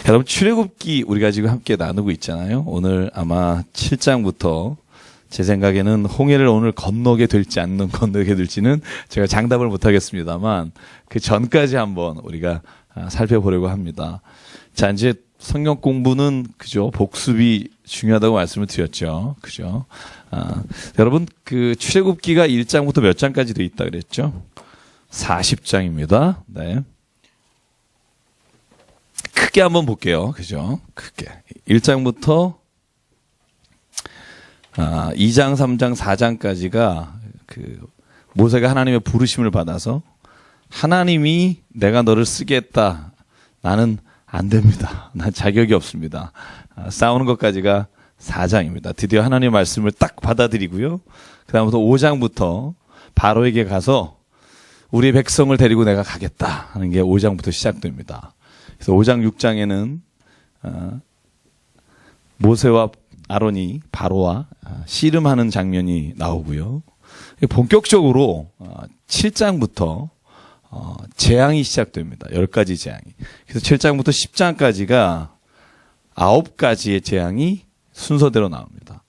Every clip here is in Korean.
여러분, 출애굽기 우리가 지금 함께 나누고 있잖아요. 오늘 아마 7장부터 제 생각에는 홍해를 오늘 건너게 될지 안 건너게 될지는 제가 장담을 못 하겠습니다만 그 전까지 한번 우리가 살펴보려고 합니다. 자, 이제 성경 공부는 그죠, 복습이 중요하다고 말씀을 드렸죠. 그죠? 여러분, 그 출애굽기가 1장부터 몇 장까지 돼 있다 그랬죠? 40장입니다. 네. 크게 한번 볼게요. 그죠? 크게. 1장부터 2장, 3장, 4장까지가 그 모세가 하나님의 부르심을 받아서 하나님이 내가 너를 쓰겠다. 나는 안 됩니다. 난 자격이 없습니다. 싸우는 것까지가 4장입니다. 드디어 하나님의 말씀을 딱 받아들이고요. 그 다음부터 5장부터 바로에게 가서 우리 백성을 데리고 내가 가겠다 하는 게 5장부터 시작됩니다. 그래서 5장, 6장에는 모세와 아론이 바로와 씨름하는 장면이 나오고요. 본격적으로 7장부터 재앙이 시작됩니다. 10가지 재앙이. 그래서 7장부터 10장까지가 9가지의 재앙이 순서대로 나옵니다.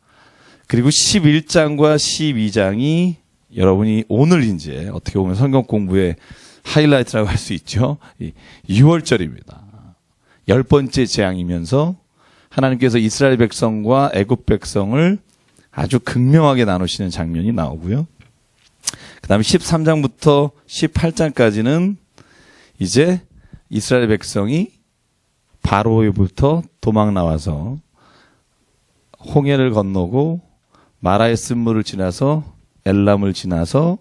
그리고 11장과 12장이 여러분이 오늘 이제 어떻게 보면 성경 공부의 하이라이트라고 할 수 있죠. 6월절입니다. 10번째 재앙이면서 하나님께서 이스라엘 백성과 애굽 백성을 아주 극명하게 나누시는 장면이 나오고요. 그 다음에 13장부터 18장까지는 이제 이스라엘 백성이 바로로부터 도망 나와서 홍해를 건너고 마라의 쓴물을 지나서 엘람을 지나서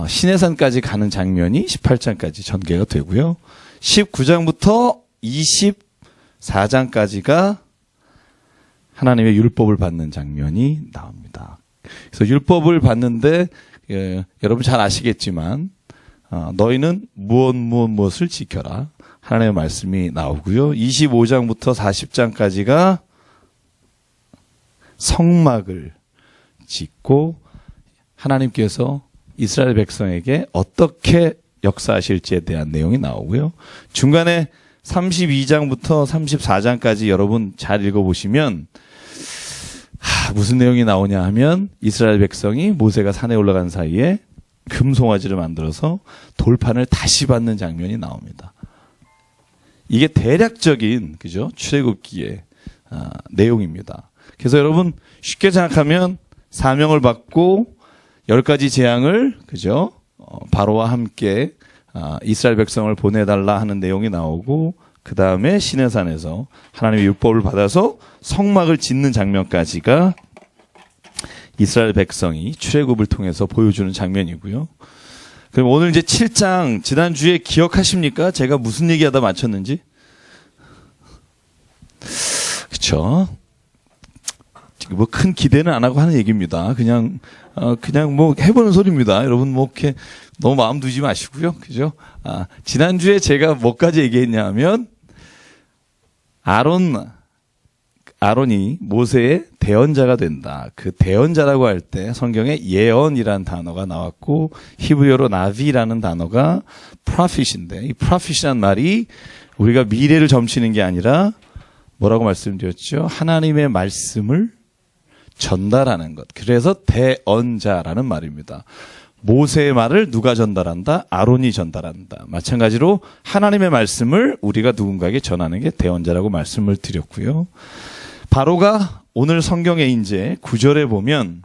시내산까지 가는 장면이 18장까지 전개가 되고요. 19장부터 24장까지가 하나님의 율법을 받는 장면이 나옵니다. 그래서 율법을 받는데 여러분 잘 아시겠지만 너희는 무엇을 지켜라. 하나님의 말씀이 나오고요. 25장부터 40장까지가 성막을 짓고 하나님께서 이스라엘 백성에게 어떻게 역사하실지에 대한 내용이 나오고요. 중간에 32장부터 34장까지 여러분 잘 읽어보시면 무슨 내용이 나오냐 하면 이스라엘 백성이 모세가 산에 올라간 사이에 금송아지를 만들어서 돌판을 다시 받는 장면이 나옵니다. 이게 대략적인 그죠? 출애굽기의 내용입니다. 그래서 여러분 쉽게 생각하면 사명을 받고 10가지 재앙을 그죠? 바로와 함께 이스라엘 백성을 보내달라 하는 내용이 나오고 그 다음에 시내산에서 하나님의 율법을 받아서 성막을 짓는 장면까지가 이스라엘 백성이 출애굽을 통해서 보여주는 장면이고요. 그럼 오늘 이제 7장 지난주에 기억하십니까? 제가 무슨 얘기하다 마쳤는지? 그렇죠? 뭐 큰 기대는 안 하고 하는 얘기입니다. 그냥 뭐 해보는 소리입니다. 여러분 뭐 이렇게 너무 마음 두지 마시고요. 그죠? 지난주에 제가 뭐까지 얘기했냐면 아론이 모세의 대언자가 된다. 그 대언자라고 할 때 성경에 예언이라는 단어가 나왔고 히브리어로 나비라는 단어가 prophet인데 이 prophet이란 말이 우리가 미래를 점치는 게 아니라 뭐라고 말씀드렸죠? 하나님의 말씀을 전달하는 것. 그래서 대언자라는 말입니다. 모세의 말을 누가 전달한다? 아론이 전달한다. 마찬가지로 하나님의 말씀을 우리가 누군가에게 전하는 게 대언자라고 말씀을 드렸고요. 바로가 오늘 성경에 이제 9절에 보면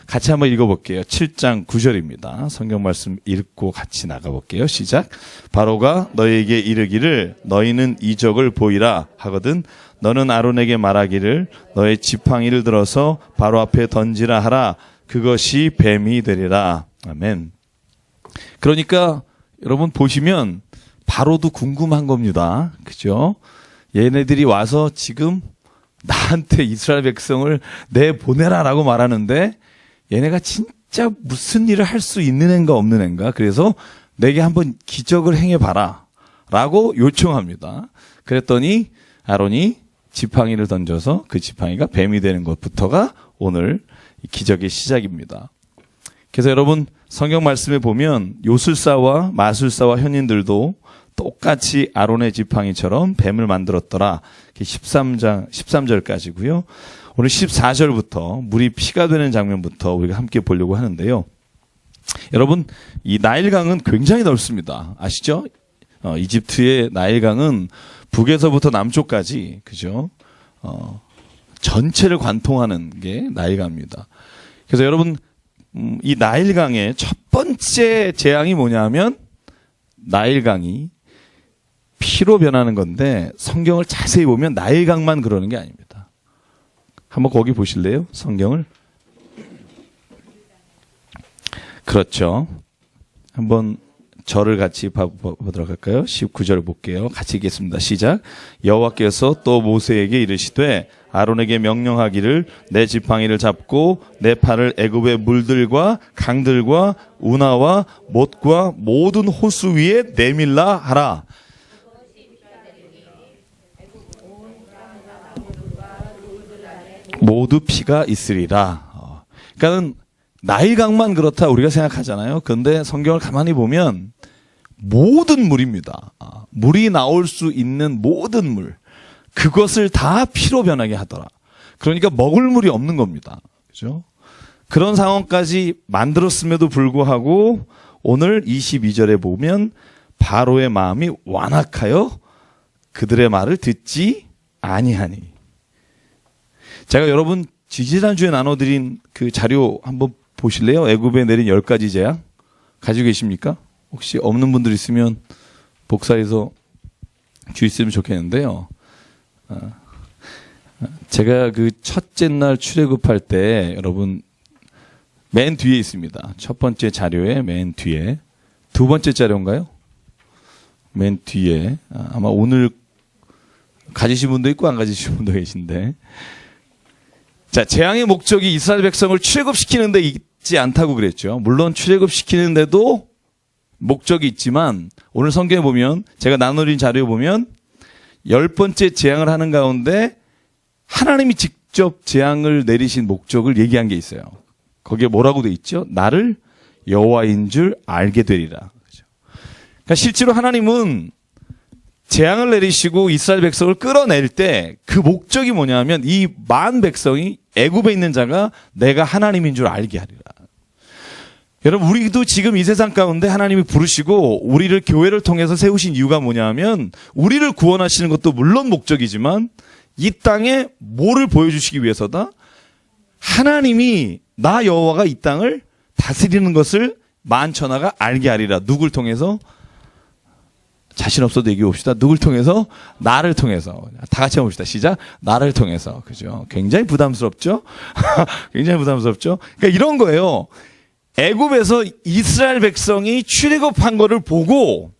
같이 한번 읽어볼게요. 7장 9절입니다. 성경 말씀 읽고 같이 나가볼게요. 시작. 바로가 너희에게 이르기를 너희는 이적을 보이라 하거든 너는 아론에게 말하기를 너의 지팡이를 들어서 바로 앞에 던지라 하라. 그것이 뱀이 되리라. 아멘. 그러니까 여러분 보시면 바로도 궁금한 겁니다. 그죠? 얘네들이 와서 지금 나한테 이스라엘 백성을 내보내라라고 말하는데 얘네가 진짜 무슨 일을 할 수 있는 앤가 없는 앤가. 그래서 내게 한번 기적을 행해봐라 라고 요청합니다. 그랬더니 아론이 지팡이를 던져서 그 지팡이가 뱀이 되는 것부터가 오늘 기적의 시작입니다. 그래서 여러분 성경 말씀에 보면 요술사와 마술사와 현인들도 똑같이 아론의 지팡이처럼 뱀을 만들었더라. 13절까지고요. 오늘 14절부터 물이 피가 되는 장면부터 우리가 함께 보려고 하는데요. 여러분, 이 나일강은 굉장히 넓습니다. 아시죠? 이집트의 나일강은 북에서부터 남쪽까지, 그죠? 전체를 관통하는 게 나일강입니다. 그래서 여러분, 이 나일강의 첫 번째 재앙이 뭐냐면, 나일강이 피로 변하는 건데, 성경을 자세히 보면 나일강만 그러는 게 아닙니다. 한번 거기 보실래요? 성경을. 그렇죠. 한번 절을 같이 보도록 할까요? 19절 볼게요. 같이 읽겠습니다. 시작. 여호와께서 또 모세에게 이르시되 아론에게 명령하기를 내 지팡이를 잡고 내 팔을 애굽의 물들과 강들과 운하와 못과 모든 호수 위에 내밀라 하라. 모두 피가 있으리라. 그러니까는 나일강만 그렇다 우리가 생각하잖아요. 그런데 성경을 가만히 보면 모든 물입니다. 물이 나올 수 있는 모든 물, 그것을 다 피로 변하게 하더라. 그러니까 먹을 물이 없는 겁니다. 그죠? 그런 상황까지 만들었음에도 불구하고 오늘 22절에 보면 바로의 마음이 완악하여 그들의 말을 듣지 아니하니. 제가 여러분 지지난주에 나눠드린 그 자료 한번 보실래요? 애굽에 내린 10가지 재앙 가지고 계십니까? 혹시 없는 분들 있으면 복사해서 주셨으면 좋겠는데요. 제가 그 첫째 날 출애굽할 때 여러분 맨 뒤에 있습니다. 첫 번째 자료에 맨 뒤에. 두 번째 자료인가요? 맨 뒤에. 아마 오늘 가지신 분도 있고 안 가지신 분도 계신데. 자, 재앙의 목적이 이스라엘 백성을 출애굽시키는 데 있지 않다고 그랬죠. 물론 출애굽시키는데도 목적이 있지만 오늘 성경에 보면 제가 나눠드린 자료에 보면 10번째 재앙을 하는 가운데 하나님이 직접 재앙을 내리신 목적을 얘기한 게 있어요. 거기에 뭐라고 돼 있죠? 나를 여호와인 줄 알게 되리라. 그러니까 실제로 하나님은 재앙을 내리시고 이스라엘 백성을 끌어낼 때 그 목적이 뭐냐면 이 만 백성이 애굽에 있는 자가 내가 하나님인 줄 알게 하리라. 여러분, 우리도 지금 이 세상 가운데 하나님이 부르시고 우리를 교회를 통해서 세우신 이유가 뭐냐면 우리를 구원하시는 것도 물론 목적이지만 이 땅에 뭐를 보여주시기 위해서다? 하나님이 나 여호와가 이 땅을 다스리는 것을 만천하가 알게 하리라. 누굴 통해서? 자신 없어도 얘기해 봅시다. 누굴 통해서? 나를 통해서. 다 같이 해봅시다. 시작. 나를 통해서. 그죠? 굉장히 부담스럽죠? 굉장히 부담스럽죠? 그러니까 이런 거예요. 애굽에서 이스라엘 백성이 출애굽한 거를 보고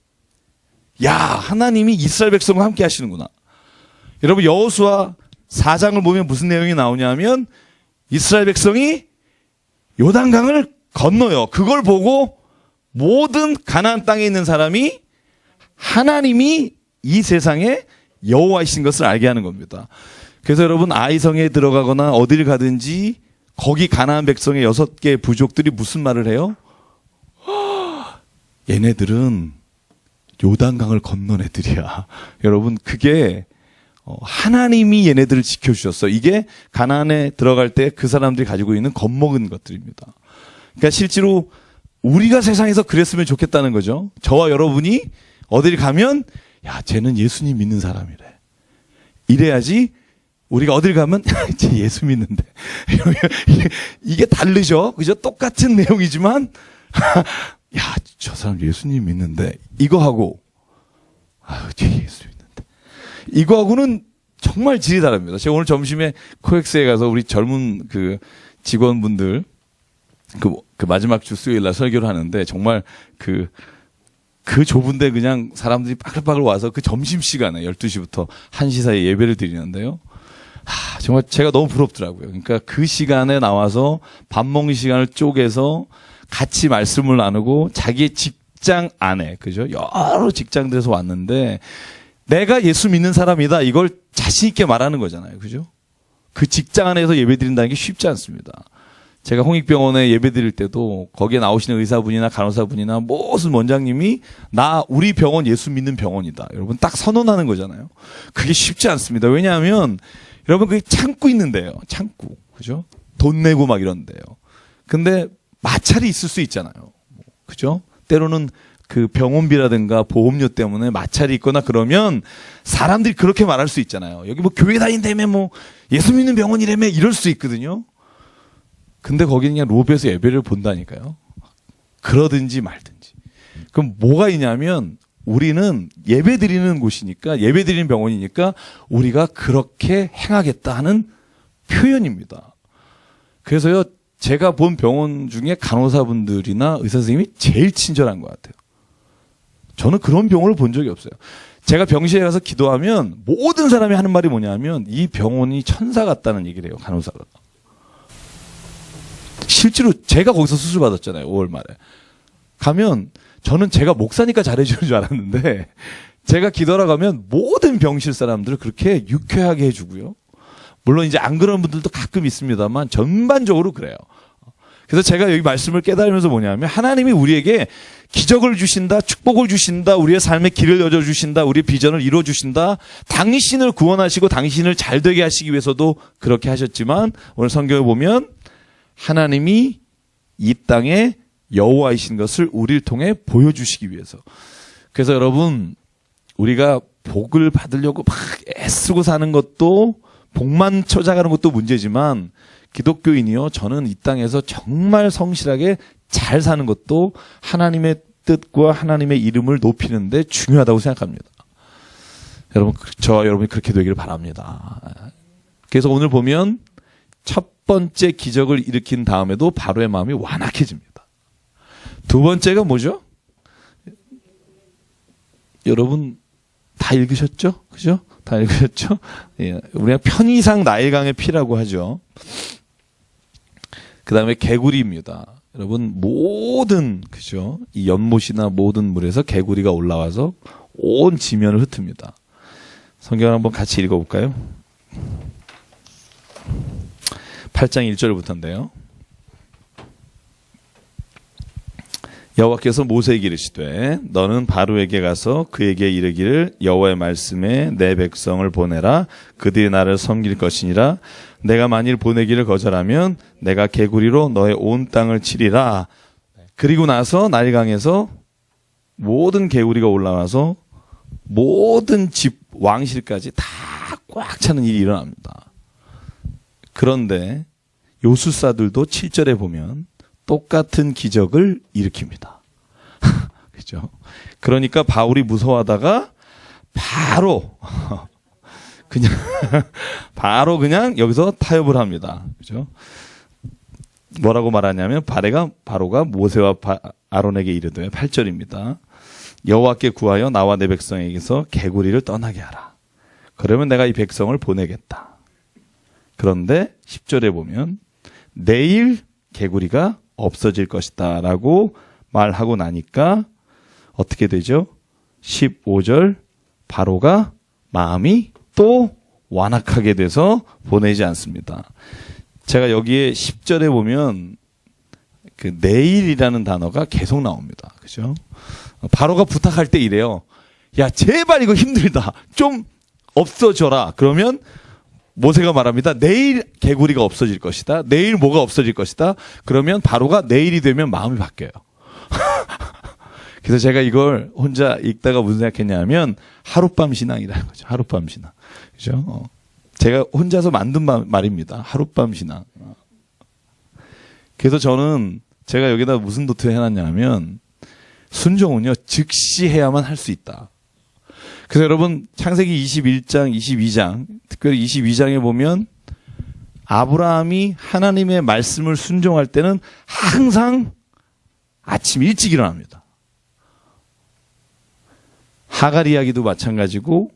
야, 하나님이 이스라엘 백성과 함께 하시는구나. 여러분, 여호수아 4장을 보면 무슨 내용이 나오냐면 이스라엘 백성이 요단강을 건너요. 그걸 보고 모든 가나안 땅에 있는 사람이 하나님이 이 세상에 여호와이신 것을 알게 하는 겁니다. 그래서 여러분, 아이성에 들어가거나 어딜 가든지 거기 가나안 백성의 6개 부족들이 무슨 말을 해요? 얘네들은 요단강을 건넌 애들이야. 여러분, 그게 하나님이 얘네들을 지켜주셨어. 이게 가나안에 들어갈 때 그 사람들이 가지고 있는 겁먹은 것들입니다. 그러니까 실제로 우리가 세상에서 그랬으면 좋겠다는 거죠. 저와 여러분이 어딜 가면 야, 쟤는 예수님 믿는 사람이래. 이래야지 우리가 어딜 가면 쟤 예수 믿는데. 이게 다르죠. 그죠? 똑같은 내용이지만 야, 저 사람 예수님 믿는데 이거하고 쟤 예수 믿는데 이거하고는 정말 질이 다릅니다. 제가 오늘 점심에 코엑스에 가서 우리 젊은 그 직원분들 그 마지막 주 수요일 날 설교를 하는데 정말 그 좁은데 그냥 사람들이 빠글빠글 와서 그 점심시간에 12시부터 1시 사이에 예배를 드리는데요. 정말 제가 너무 부럽더라고요. 그러니까 그 시간에 나와서 밥 먹는 시간을 쪼개서 같이 말씀을 나누고 자기의 직장 안에, 그죠? 여러 직장들에서 왔는데 내가 예수 믿는 사람이다. 이걸 자신 있게 말하는 거잖아요. 그죠? 그 직장 안에서 예배 드린다는 게 쉽지 않습니다. 제가 홍익병원에 예배 드릴 때도 거기에 나오시는 의사분이나 간호사분이나 무슨 원장님이 우리 병원 예수 믿는 병원이다. 여러분 딱 선언하는 거잖아요. 그게 쉽지 않습니다. 왜냐하면 여러분 그게 참고 있는데요. 참고. 그죠? 돈 내고 막 이런데요. 근데 마찰이 있을 수 있잖아요. 그죠? 때로는 그 병원비라든가 보험료 때문에 마찰이 있거나 그러면 사람들이 그렇게 말할 수 있잖아요. 여기 뭐 교회 다닌다며 뭐 예수 믿는 병원이라며 이럴 수 있거든요. 근데 거기는 그냥 로비에서 예배를 본다니까요. 그러든지 말든지. 그럼 뭐가 있냐면 우리는 예배 드리는 곳이니까, 예배 드리는 병원이니까 우리가 그렇게 행하겠다 하는 표현입니다. 그래서요, 제가 본 병원 중에 간호사분들이나 의사 선생님이 제일 친절한 것 같아요. 저는 그런 병원을 본 적이 없어요. 제가 병실에 가서 기도하면 모든 사람이 하는 말이 뭐냐면 이 병원이 천사 같다는 얘기를 해요, 간호사가. 실제로 제가 거기서 수술 받았잖아요, 5월 말에. 가면 저는 제가 목사니까 잘해주는 줄 알았는데 제가 기도하러 가면 모든 병실 사람들을 그렇게 유쾌하게 해주고요. 물론 이제 안 그런 분들도 가끔 있습니다만 전반적으로 그래요. 그래서 제가 여기 말씀을 깨달으면서 뭐냐면 하나님이 우리에게 기적을 주신다, 축복을 주신다, 우리의 삶의 길을 여져주신다, 우리의 비전을 이루어주신다, 당신을 구원하시고 당신을 잘되게 하시기 위해서도 그렇게 하셨지만 오늘 성경에 보면 하나님이 이 땅에 여호와이신 것을 우리를 통해 보여주시기 위해서. 그래서 여러분 우리가 복을 받으려고 막 애쓰고 사는 것도 복만 찾아가는 것도 문제지만 기독교인이요, 저는 이 땅에서 정말 성실하게 잘 사는 것도 하나님의 뜻과 하나님의 이름을 높이는데 중요하다고 생각합니다. 여러분, 저와 여러분이 그렇게 되기를 바랍니다. 그래서 오늘 보면 첫 번째 기적을 일으킨 다음에도 바로의 마음이 완악해집니다. 두 번째가 뭐죠? 여러분 다 읽으셨죠? 그죠? 다 읽으셨죠? 예, 우리가 편의상 나일강의 피라고 하죠. 그 다음에 개구리입니다. 여러분 모든, 그죠? 이 연못이나 모든 물에서 개구리가 올라와서 온 지면을 흩습니다. 성경을 한번 같이 읽어볼까요? 8장 1절부터인데요. 여호와께서 모세에게 이르시되 너는 바로에게 가서 그에게 이르기를 여호와의 말씀에 내 백성을 보내라. 그들이 나를 섬길 것이니라. 내가 만일 보내기를 거절하면 내가 개구리로 너의 온 땅을 치리라. 그리고 나서 나일강에서 모든 개구리가 올라와서 모든 집 왕실까지 다 꽉 차는 일이 일어납니다. 그런데 요술사들도 7절에 보면 똑같은 기적을 일으킵니다. 그죠? 그러니까 바울이 무서워하다가 바로 그냥 여기서 타협을 합니다. 그죠? 뭐라고 말하냐면 바로가 모세와 아론에게 이르되 8절입니다. 여호와께 구하여 나와 내 백성에게서 개구리를 떠나게 하라. 그러면 내가 이 백성을 보내겠다. 그런데 10절에 보면 내일 개구리가 없어질 것이다 라고 말하고 나니까 어떻게 되죠? 15절 바로가 마음이 또 완악하게 돼서 보내지 않습니다. 제가 여기에 10절에 보면 그 내일이라는 단어가 계속 나옵니다. 그죠? 바로가 부탁할 때 이래요. 야, 제발 이거 힘들다. 좀 없어져라. 그러면 모세가 말합니다. 내일 개구리가 없어질 것이다. 내일 뭐가 없어질 것이다. 그러면 바로가 내일이 되면 마음이 바뀌어요. 그래서 제가 이걸 혼자 읽다가 무슨 생각했냐면 하룻밤 신앙이라는 거죠. 하룻밤 신앙. 그죠? 제가 혼자서 만든 말입니다. 하룻밤 신앙. 그래서 저는 제가 여기다 무슨 노트를 해놨냐면 순종은요 즉시 해야만 할 수 있다. 그래서 여러분 창세기 21장, 22장, 특별히 22장에 보면 아브라함이 하나님의 말씀을 순종할 때는 항상 아침 일찍 일어납니다. 하갈 이야기도 마찬가지고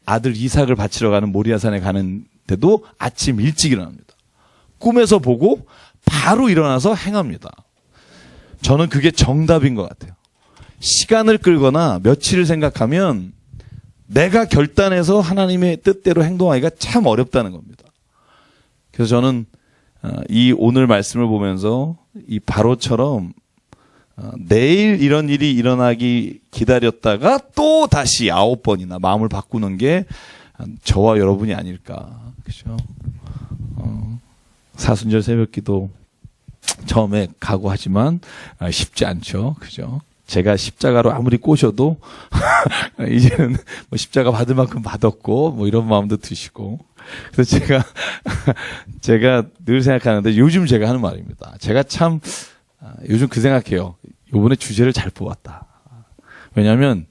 아들 이삭을 바치러 가는 모리아산에 가는데도 아침 일찍 일어납니다. 꿈에서 보고 바로 일어나서 행합니다. 저는 그게 정답인 것 같아요. 시간을 끌거나 며칠을 생각하면 내가 결단해서 하나님의 뜻대로 행동하기가 참 어렵다는 겁니다. 그래서 저는 이 오늘 말씀을 보면서 이 바로처럼 내일 이런 일이 일어나기 기다렸다가 또 다시 9번이나 마음을 바꾸는 게 저와 여러분이 아닐까. 그죠? 사순절 새벽기도 처음에 각오하지만 쉽지 않죠. 그죠? 제가 십자가로 아무리 꼬셔도 이제는 뭐 십자가 받을 만큼 받았고 뭐 이런 마음도 드시고. 그래서 제가 늘 생각하는데 요즘 제가 하는 말입니다. 제가 참 요즘 그 생각해요. 요번에 주제를 잘 뽑았다. 왜냐하면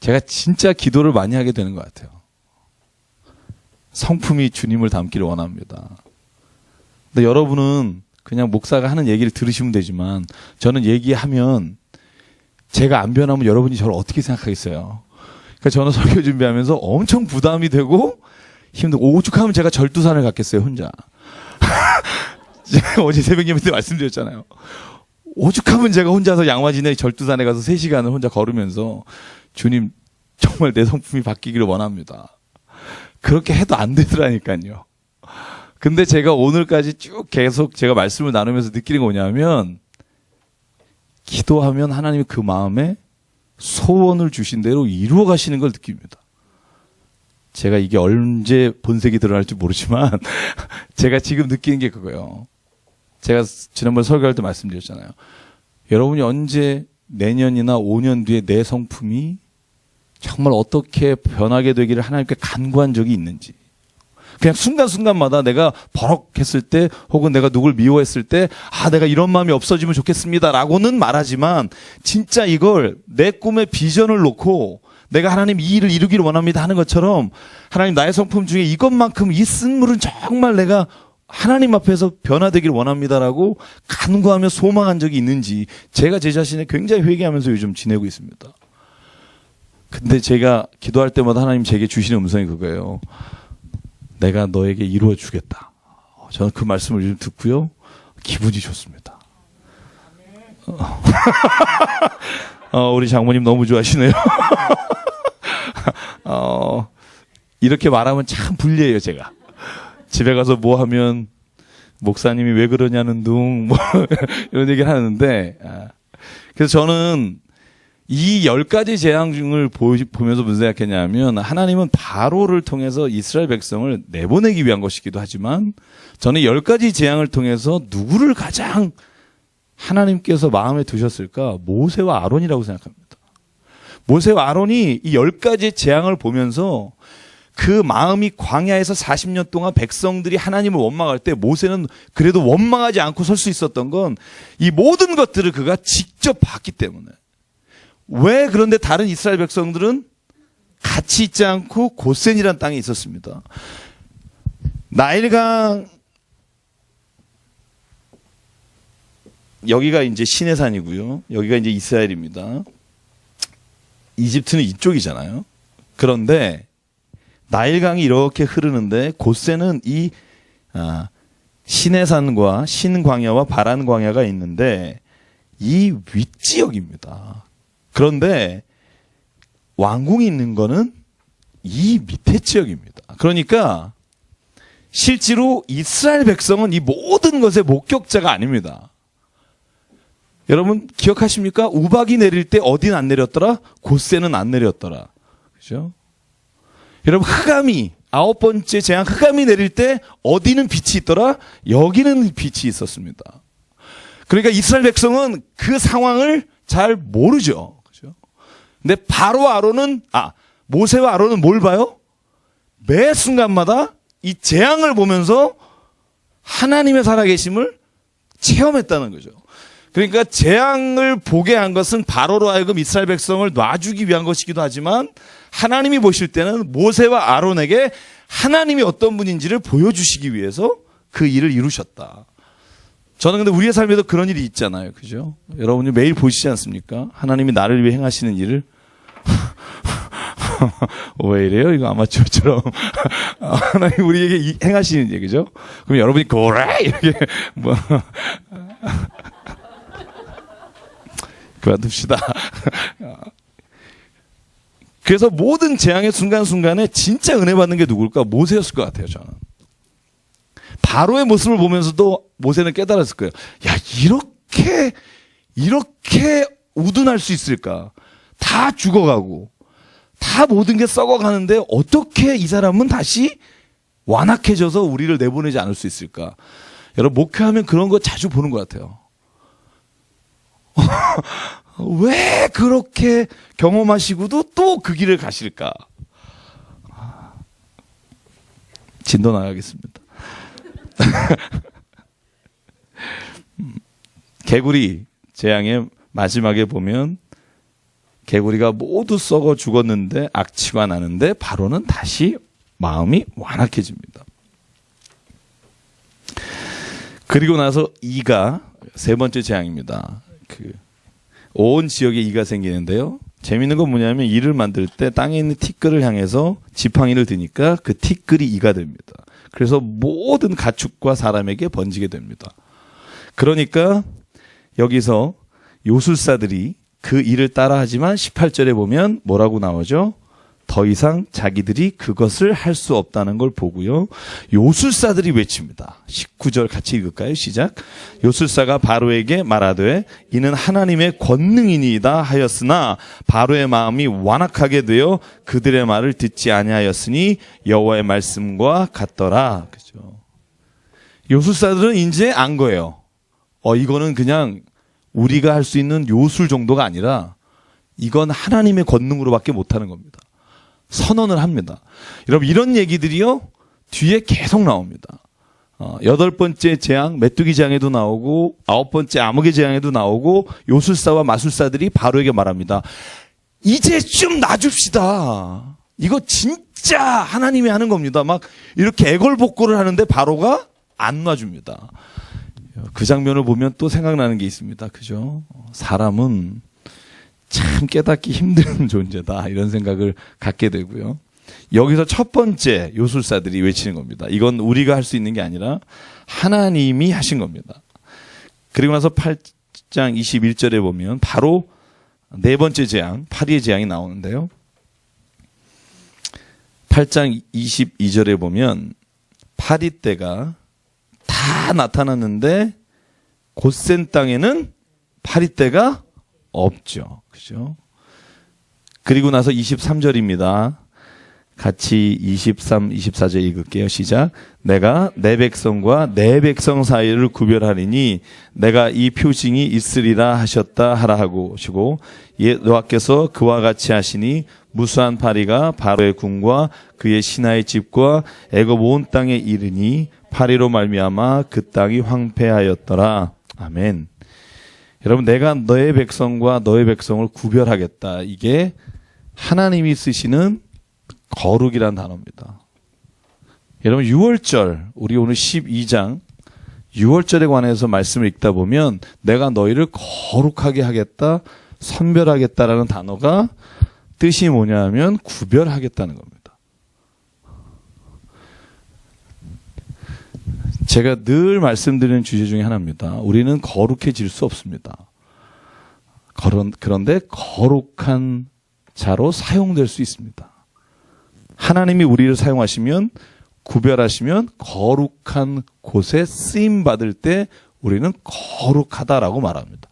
제가 진짜 기도를 많이 하게 되는 것 같아요. 성품이 주님을 닮기를 원합니다. 근데 여러분은 그냥 목사가 하는 얘기를 들으시면 되지만 저는 얘기하면 제가 안 변하면 여러분이 저를 어떻게 생각하겠어요. 그러니까 저는 설교 준비하면서 엄청 부담이 되고 힘들고 오죽하면 제가 절두산을 갔겠어요 혼자. 제가 어제 새벽 예배 때 말씀드렸잖아요. 오죽하면 제가 혼자서 양화진의 절두산에 가서 3시간을 혼자 걸으면서 주님 정말 내 성품이 바뀌기를 원합니다. 그렇게 해도 안 되더라니까요. 근데 제가 오늘까지 쭉 계속 제가 말씀을 나누면서 느끼는 게 뭐냐면 기도하면 하나님이 그 마음에 소원을 주신 대로 이루어 가시는 걸 느낍니다. 제가 이게 언제 본색이 드러날지 모르지만 제가 지금 느끼는 게 그거예요. 제가 지난번 설교할 때 말씀드렸잖아요. 여러분이 언제 내년이나 5년 뒤에 내 성품이 정말 어떻게 변하게 되기를 하나님께 간구한 적이 있는지. 그냥 순간순간마다 내가 버럭했을 때 혹은 내가 누굴 미워했을 때 내가 이런 마음이 없어지면 좋겠습니다 라고는 말하지만 진짜 이걸 내 꿈의 비전을 놓고 내가 하나님 이 일을 이루기를 원합니다 하는 것처럼 하나님 나의 성품 중에 이것만큼 이 쓴물은 정말 내가 하나님 앞에서 변화되기를 원합니다라고 간구하며 소망한 적이 있는지 제가 제 자신에 굉장히 회개하면서 요즘 지내고 있습니다. 근데 제가 기도할 때마다 하나님 제게 주시는 음성이 그거예요. 내가 너에게 이루어 주겠다. 저는 그 말씀을 요즘 듣고요. 기분이 좋습니다. 우리 장모님 너무 좋아하시네요. 이렇게 말하면 참 불리해요, 제가. 집에 가서 뭐 하면 목사님이 왜 그러냐는 둥, 뭐, 이런 얘기를 하는데, 그래서 저는 이 10가지 재앙을 보면서 무슨 생각했냐면 하나님은 바로를 통해서 이스라엘 백성을 내보내기 위한 것이기도 하지만 저는 10가지 재앙을 통해서 누구를 가장 하나님께서 마음에 두셨을까? 모세와 아론이라고 생각합니다. 모세와 아론이 이 10가지 재앙을 보면서 그 마음이 광야에서 40년 동안 백성들이 하나님을 원망할 때 모세는 그래도 원망하지 않고 설 수 있었던 건 이 모든 것들을 그가 직접 봤기 때문에. 왜 그런데 다른 이스라엘 백성들은 같이 있지 않고 고센이라는 땅에 있었습니다. 나일강 여기가 이제 시내산이고요. 여기가 이제 이스라엘입니다. 이집트는 이쪽이잖아요. 그런데 나일강이 이렇게 흐르는데 고센은 이 시내산과 신광야와 바란 광야가 있는데 이 윗지역입니다. 그런데 왕궁이 있는 거는 이 밑에 지역입니다. 그러니까 실제로 이스라엘 백성은 이 모든 것의 목격자가 아닙니다. 여러분 기억하십니까? 우박이 내릴 때 어디는 안 내렸더라? 고센은 안 내렸더라. 그죠? 여러분 흑암이 9번째 재앙 흑암이 내릴 때 어디는 빛이 있더라? 여기는 빛이 있었습니다. 그러니까 이스라엘 백성은 그 상황을 잘 모르죠. 근데 바로 모세와 아론은 뭘 봐요? 매 순간마다 이 재앙을 보면서 하나님의 살아계심을 체험했다는 거죠. 그러니까 재앙을 보게 한 것은 바로로 하여금 이스라엘 백성을 놔주기 위한 것이기도 하지만 하나님이 보실 때는 모세와 아론에게 하나님이 어떤 분인지를 보여주시기 위해서 그 일을 이루셨다. 저는 근데 우리의 삶에도 그런 일이 있잖아요. 그죠? 여러분이 매일 보시지 않습니까? 하나님이 나를 위해 행하시는 일을. 왜 이래요? 이거 아마추어처럼. 하나님 우리에게 행하시는 얘기죠? 그럼 여러분이 그래! 이렇게, 뭐. 그만둡시다. 그래서 모든 재앙의 순간순간에 진짜 은혜 받는 게 누굴까? 모세였을 것 같아요, 저는. 바로의 모습을 보면서도 모세는 깨달았을 거예요. 야, 이렇게 우둔할 수 있을까? 다 죽어가고, 다 모든 게 썩어가는데 어떻게 이 사람은 다시 완악해져서 우리를 내보내지 않을 수 있을까? 여러분, 목회하면 그런 거 자주 보는 것 같아요. 왜 그렇게 경험하시고도 또 그 길을 가실까? 진도 나가겠습니다. 개구리 재앙의 마지막에 보면 개구리가 모두 썩어 죽었는데 악취가 나는데 바로는 다시 마음이 완악해집니다. 그리고 나서 이가 세 번째 재앙입니다. 온 지역에 이가 생기는데요. 재밌는 건 뭐냐면 이를 만들 때 땅에 있는 티끌을 향해서 지팡이를 드니까 그 티끌이 이가 됩니다. 그래서 모든 가축과 사람에게 번지게 됩니다. 그러니까 여기서 요술사들이 그 일을 따라하지만 18절에 보면 뭐라고 나오죠? 더 이상 자기들이 그것을 할 수 없다는 걸 보고요. 요술사들이 외칩니다. 19절 같이 읽을까요? 시작. 요술사가 바로에게 말하되 이는 하나님의 권능이니이다 하였으나 바로의 마음이 완악하게 되어 그들의 말을 듣지 아니하였으니 여호와의 말씀과 같더라. 그죠? 요술사들은 이제 안 거예요. 이거는 그냥 우리가 할 수 있는 요술 정도가 아니라 이건 하나님의 권능으로밖에 못하는 겁니다. 선언을 합니다. 여러분, 이런 얘기들이요 뒤에 계속 나옵니다. 8번째 재앙 메뚜기 재앙에도 나오고 9번째 암흑의 재앙에도 나오고 요술사와 마술사들이 바로에게 말합니다. 이제 좀 놔줍시다. 이거 진짜 하나님이 하는 겁니다. 막 이렇게 애걸복걸을 하는데 바로가 안 놔줍니다. 그 장면을 보면 또 생각나는 게 있습니다. 그죠? 사람은 참 깨닫기 힘든 존재다, 이런 생각을 갖게 되고요. 여기서 첫 번째 요술사들이 외치는 겁니다. 이건 우리가 할 수 있는 게 아니라 하나님이 하신 겁니다. 그리고 나서 8장 21절에 보면 바로 네 번째 재앙, 파리의 재앙이 나오는데요. 8장 22절에 보면 파리 떼가 다 나타났는데 곧센 땅에는 파리 떼가 없죠. 그죠? 그리고 나서 23절입니다. 같이 23, 24절 읽을게요. 시작. 내가 내 백성과 내 백성 사이를 구별하리니 내가 이 표징이 있으리라 하셨다 하라 하고 시고 여호와께서 그와 같이 하시니 무수한 파리가 바로의 궁과 그의 신하의 집과 애굽 온 땅에 이르니 파리로 말미암아 그 땅이 황폐하였더라. 아멘. 여러분, 내가 너의 백성과 너의 백성을 구별하겠다. 이게 하나님이 쓰시는 거룩이란 단어입니다. 여러분, 6월절, 우리 오늘 12장 6월절에 관해서 말씀을 읽다 보면 내가 너희를 거룩하게 하겠다, 선별하겠다라는 단어가 뜻이 뭐냐 하면 구별하겠다는 겁니다. 제가 늘 말씀드리는 주제 중에 하나입니다. 우리는 거룩해질 수 없습니다. 그런데 거룩한 자로 사용될 수 있습니다. 하나님이 우리를 사용하시면, 구별하시면 거룩한 곳에 쓰임받을 때 우리는 거룩하다라고 말합니다.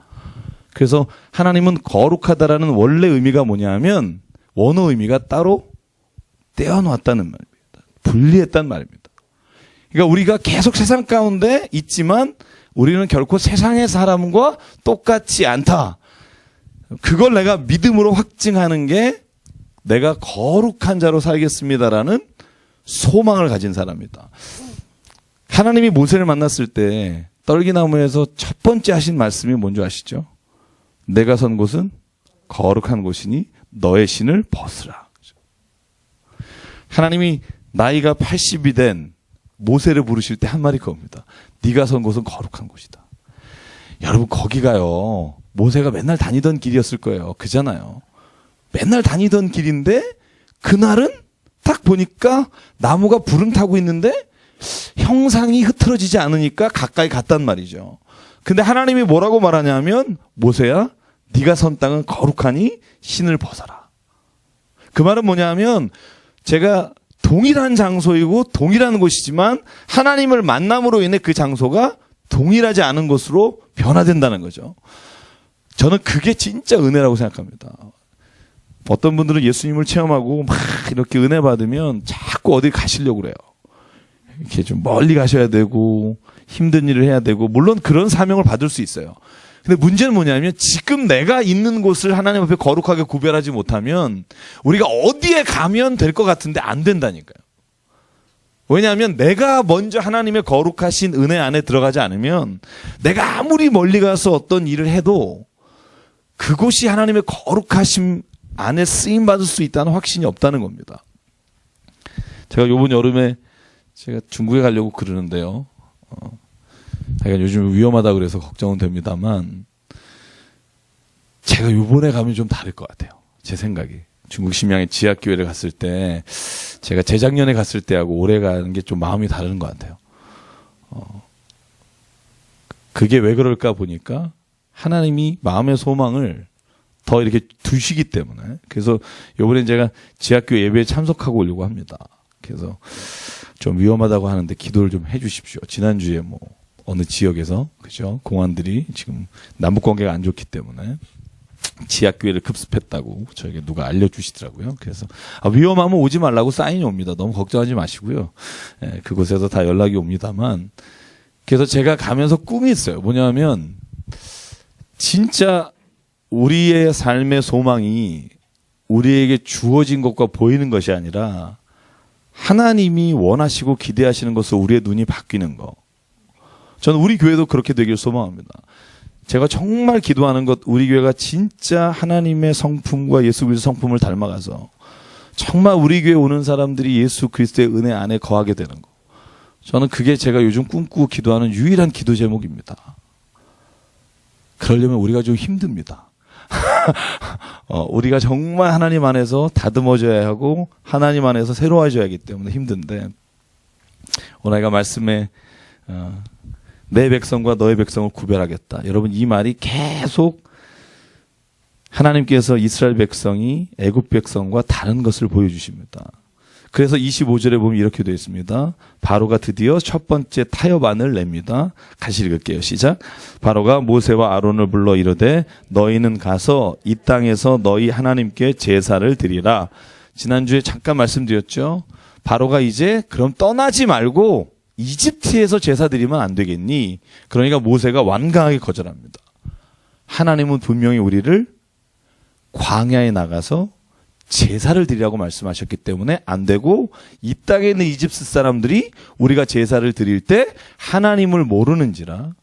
그래서 하나님은 거룩하다라는 원래 의미가 뭐냐 하면 원어 의미가 따로 떼어놨다는 말입니다. 분리했다는 말입니다. 그러니까 우리가 계속 세상 가운데 있지만 우리는 결코 세상의 사람과 똑같지 않다. 그걸 내가 믿음으로 확증하는 게 내가 거룩한 자로 살겠습니다라는 소망을 가진 사람이다. 하나님이 모세를 만났을 때 떨기나무에서 첫 번째 하신 말씀이 뭔지 아시죠? 내가 선 곳은 거룩한 곳이니 너의 신을 벗으라. 하나님이 나이가 80이 된 모세를 부르실 때 한 말이 그겁니다. 네가 선 곳은 거룩한 곳이다. 여러분, 거기가요 모세가 맨날 다니던 길이었을 거예요. 그잖아요. 맨날 다니던 길인데 그날은 딱 보니까 나무가 불은 타고 있는데 형상이 흐트러지지 않으니까 가까이 갔단 말이죠. 근데 하나님이 뭐라고 말하냐면 모세야, 네가 선 땅은 거룩하니 신을 벗어라. 그 말은 뭐냐면 제가 동일한 장소이고 동일한 곳이지만 하나님을 만남으로 인해 그 장소가 동일하지 않은 곳으로 변화된다는 거죠. 저는 그게 진짜 은혜라고 생각합니다. 어떤 분들은 예수님을 체험하고 막 이렇게 은혜 받으면 자꾸 어디 가시려고 그래요. 이렇게 좀 멀리 가셔야 되고 힘든 일을 해야 되고, 물론 그런 사명을 받을 수 있어요. 근데 문제는 뭐냐면 지금 내가 있는 곳을 하나님 앞에 거룩하게 구별하지 못하면 우리가 어디에 가면 될 것 같은데 안 된다니까요. 왜냐하면 내가 먼저 하나님의 거룩하신 은혜 안에 들어가지 않으면 내가 아무리 멀리 가서 어떤 일을 해도 그곳이 하나님의 거룩하심 안에 쓰임받을 수 있다는 확신이 없다는 겁니다. 제가 이번 여름에 제가 중국에 가려고 그러는데요. 제가 요즘 위험하다고 그래서 걱정은 됩니다만 제가 요번에 가면 좀 다를 것 같아요. 제 생각이. 중국 심양의 지하교회를 갔을 때 제가 재작년에 갔을 때하고 올해 가는 게 좀 마음이 다른 것 같아요. 그게 왜 그럴까 보니까 하나님이 마음의 소망을 더 이렇게 두시기 때문에. 그래서 요번에 제가 지하교회 예배에 참석하고 오려고 합니다. 그래서 좀 위험하다고 하는데 기도를 좀 해주십시오. 지난주에 뭐 어느 지역에서 그죠? 공안들이 지금 남북 관계가 안 좋기 때문에 지하교회를 급습했다고 저에게 누가 알려주시더라고요. 그래서 위험하면 오지 말라고 사인이 옵니다. 너무 걱정하지 마시고요. 그곳에서 다 연락이 옵니다만, 그래서 제가 가면서 꿈이 있어요. 뭐냐면 진짜 우리의 삶의 소망이 우리에게 주어진 것과 보이는 것이 아니라 하나님이 원하시고 기대하시는 것으로 우리의 눈이 바뀌는 거. 저는 우리 교회도 그렇게 되길 소망합니다. 제가 정말 기도하는 것, 우리 교회가 진짜 하나님의 성품과 예수 그리스도 성품을 닮아가서 정말 우리 교회에 오는 사람들이 예수 그리스도의 은혜 안에 거하게 되는 거. 저는 그게 제가 요즘 꿈꾸고 기도하는 유일한 기도 제목입니다. 그러려면 우리가 좀 힘듭니다. 우리가 정말 하나님 안에서 다듬어져야 하고 하나님 안에서 새로워져야 하기 때문에 힘든데, 오늘 내가 말씀에 내 백성과 너의 백성을 구별하겠다. 여러분, 이 말이 계속 하나님께서 이스라엘 백성이 애굽 백성과 다른 것을 보여주십니다. 그래서 25절에 보면 이렇게 되어 있습니다. 바로가 드디어 첫 번째 타협안을 냅니다. 같이 읽을게요. 시작. 바로가 모세와 아론을 불러 이르되 너희는 가서 이 땅에서 너희 하나님께 제사를 드리라. 지난주에 잠깐 말씀드렸죠. 바로가 이제 그럼 떠나지 말고 이집트에서 제사 드리면 안 되겠니? 그러니까 모세가 완강하게 거절합니다. 하나님은 분명히 우리를 광야에 나가서 제사를 드리라고 말씀하셨기 때문에 안 되고, 이 땅에 있는 이집트 사람들이 우리가 제사를 드릴 때 하나님을 모르는지라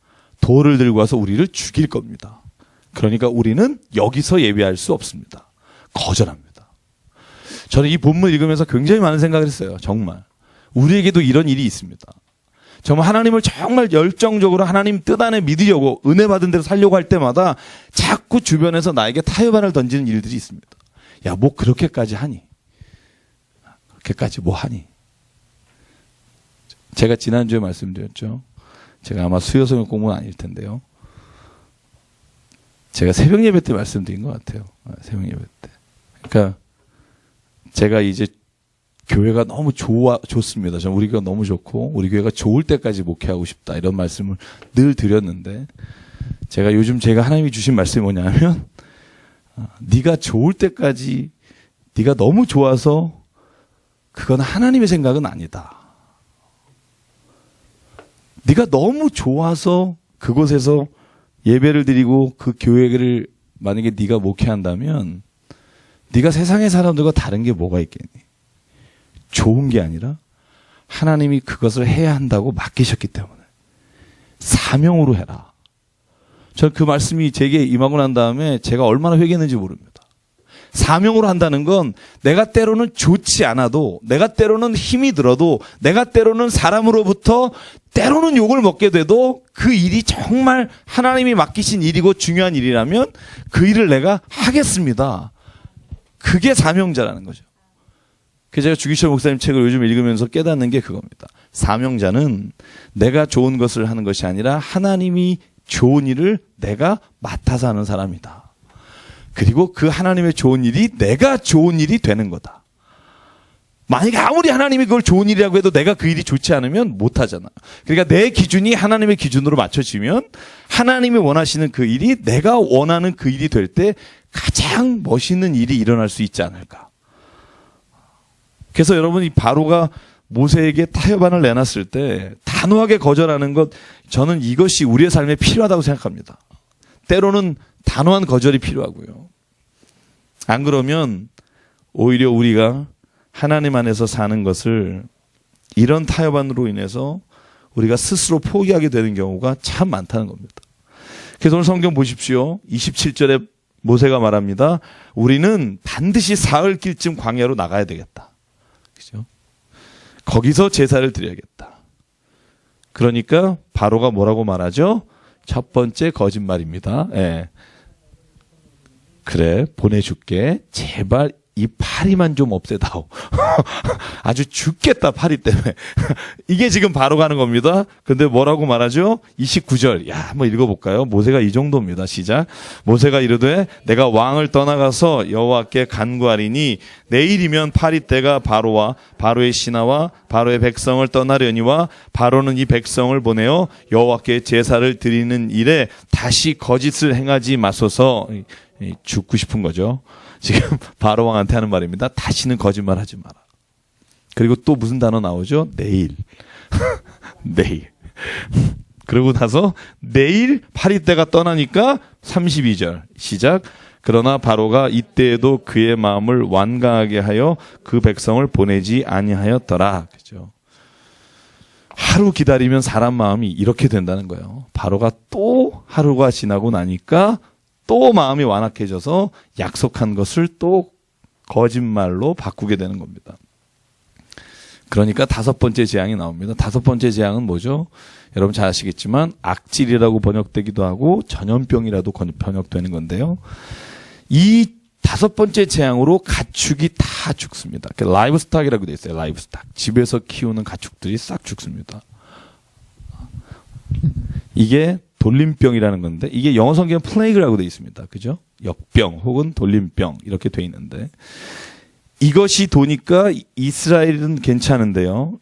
돌을 들고 와서 우리를 죽일 겁니다. 그러니까 우리는 여기서 예배할 수 없습니다. 거절합니다. 저는 이 본문 읽으면서 굉장히 많은 생각을 했어요. 정말 우리에게도 이런 일이 있습니다. 정말 하나님을 정말 열정적으로 하나님 뜻 안에 믿으려고 은혜 받은 대로 살려고 할 때마다 자꾸 주변에서 나에게 타협안을 던지는 일들이 있습니다. 야, 뭐 그렇게까지 하니? 그렇게까지 뭐 하니? 제가 지난주에 말씀드렸죠. 제가 아마 수요성역 공부는 아닐 텐데요. 제가 새벽 예배 때 말씀드린 것 같아요. 새벽 예배 때. 그러니까 제가 이제 교회가 너무 좋습니다. 저는 우리 교회가 너무 좋고 우리 교회가 좋을 때까지 목회하고 싶다, 이런 말씀을 늘 드렸는데, 제가 요즘 하나님이 주신 말씀이 뭐냐면, 네가 좋을 때까지, 네가 너무 좋아서 그건 하나님의 생각은 아니다. 네가 너무 좋아서 그곳에서 예배를 드리고 그 교회를 만약에 네가 목회한다면 네가 세상의 사람들과 다른 게 뭐가 있겠니? 좋은 게 아니라 하나님이 그것을 해야 한다고 맡기셨기 때문에 사명으로 해라. 저는 그 말씀이 제게 임하고 난 다음에 제가 얼마나 회개했는지 모릅니다. 사명으로 한다는 건 내가 때로는 좋지 않아도, 내가 때로는 힘이 들어도, 내가 때로는 사람으로부터 때로는 욕을 먹게 돼도 그 일이 정말 하나님이 맡기신 일이고 중요한 일이라면 그 일을 내가 하겠습니다. 그게 사명자라는 거죠. 그래서 제가 주기철 목사님 책을 요즘 읽으면서 깨닫는 게 그겁니다. 사명자는 내가 좋은 것을 하는 것이 아니라 하나님이 좋은 일을 내가 맡아서 하는 사람이다. 그리고 그 하나님의 좋은 일이 내가 좋은 일이 되는 거다. 만약에 아무리 하나님이 그걸 좋은 일이라고 해도 내가 그 일이 좋지 않으면 못 하잖아. 그러니까 내 기준이 하나님의 기준으로 맞춰지면 하나님이 원하시는 그 일이 내가 원하는 그 일이 될 때 가장 멋있는 일이 일어날 수 있지 않을까. 그래서 여러분, 이 바로가 모세에게 타협안을 내놨을 때 단호하게 거절하는 것, 저는 이것이 우리의 삶에 필요하다고 생각합니다. 때로는 단호한 거절이 필요하고요. 안 그러면 오히려 우리가 하나님 안에서 사는 것을 이런 타협안으로 인해서 우리가 스스로 포기하게 되는 경우가 참 많다는 겁니다. 그래서 오늘 성경 보십시오. 27절에 모세가 말합니다. 우리는 반드시 사흘길쯤 광야로 나가야 되겠다. 그죠? 거기서 제사를 드려야겠다. 그러니까 바로가 뭐라고 말하죠? 첫 번째 거짓말입니다. 예. 그래, 보내줄게. 제발 이 파리만 좀 없애다오. 아주 죽겠다, 파리 때문에. 이게 지금 바로 가는 겁니다. 근데 뭐라고 말하죠? 29절. 야, 한번 읽어볼까요? 모세가 이 정도입니다. 시작. 모세가 이르되 내가 왕을 떠나가서 여호와께 간구하리니 내일이면 파리 때가 바로와 바로의 신하와 바로의 백성을 떠나려니와 바로는 이 백성을 보내어 여호와께 제사를 드리는 일에 다시 거짓을 행하지 마소서. 죽고 싶은 거죠. 지금 바로 왕한테 하는 말입니다. 다시는 거짓말하지 마라. 그리고 또 무슨 단어 나오죠? 내일. 내일. 그러고 나서 내일 파리 때가 떠나니까 32절 시작. 그러나 바로가 이때에도 그의 마음을 완강하게 하여 그 백성을 보내지 아니하였더라. 그죠? 하루 기다리면 사람 마음이 이렇게 된다는 거예요. 바로가 또 하루가 지나고 나니까 또 마음이 완악해져서 약속한 것을 또 거짓말로 바꾸게 되는 겁니다. 그러니까 다섯 번째 재앙이 나옵니다. 다섯 번째 재앙은 뭐죠? 여러분 잘 아시겠지만 악질이라고 번역되기도 하고 전염병이라도 번역되는 건데요. 이 다섯 번째 재앙으로 가축이 다 죽습니다. 라이브 스탁이라고 되어 있어요. 라이브 스탁. 집에서 키우는 가축들이 싹 죽습니다. 이게 돌림병이라는 건데, 이게 영어 성경은 플레이그라고 되어 있습니다. 그죠? 역병 혹은 돌림병 이렇게 되어 있는데, 이것이 도니까 이스라엘은 괜찮은데요.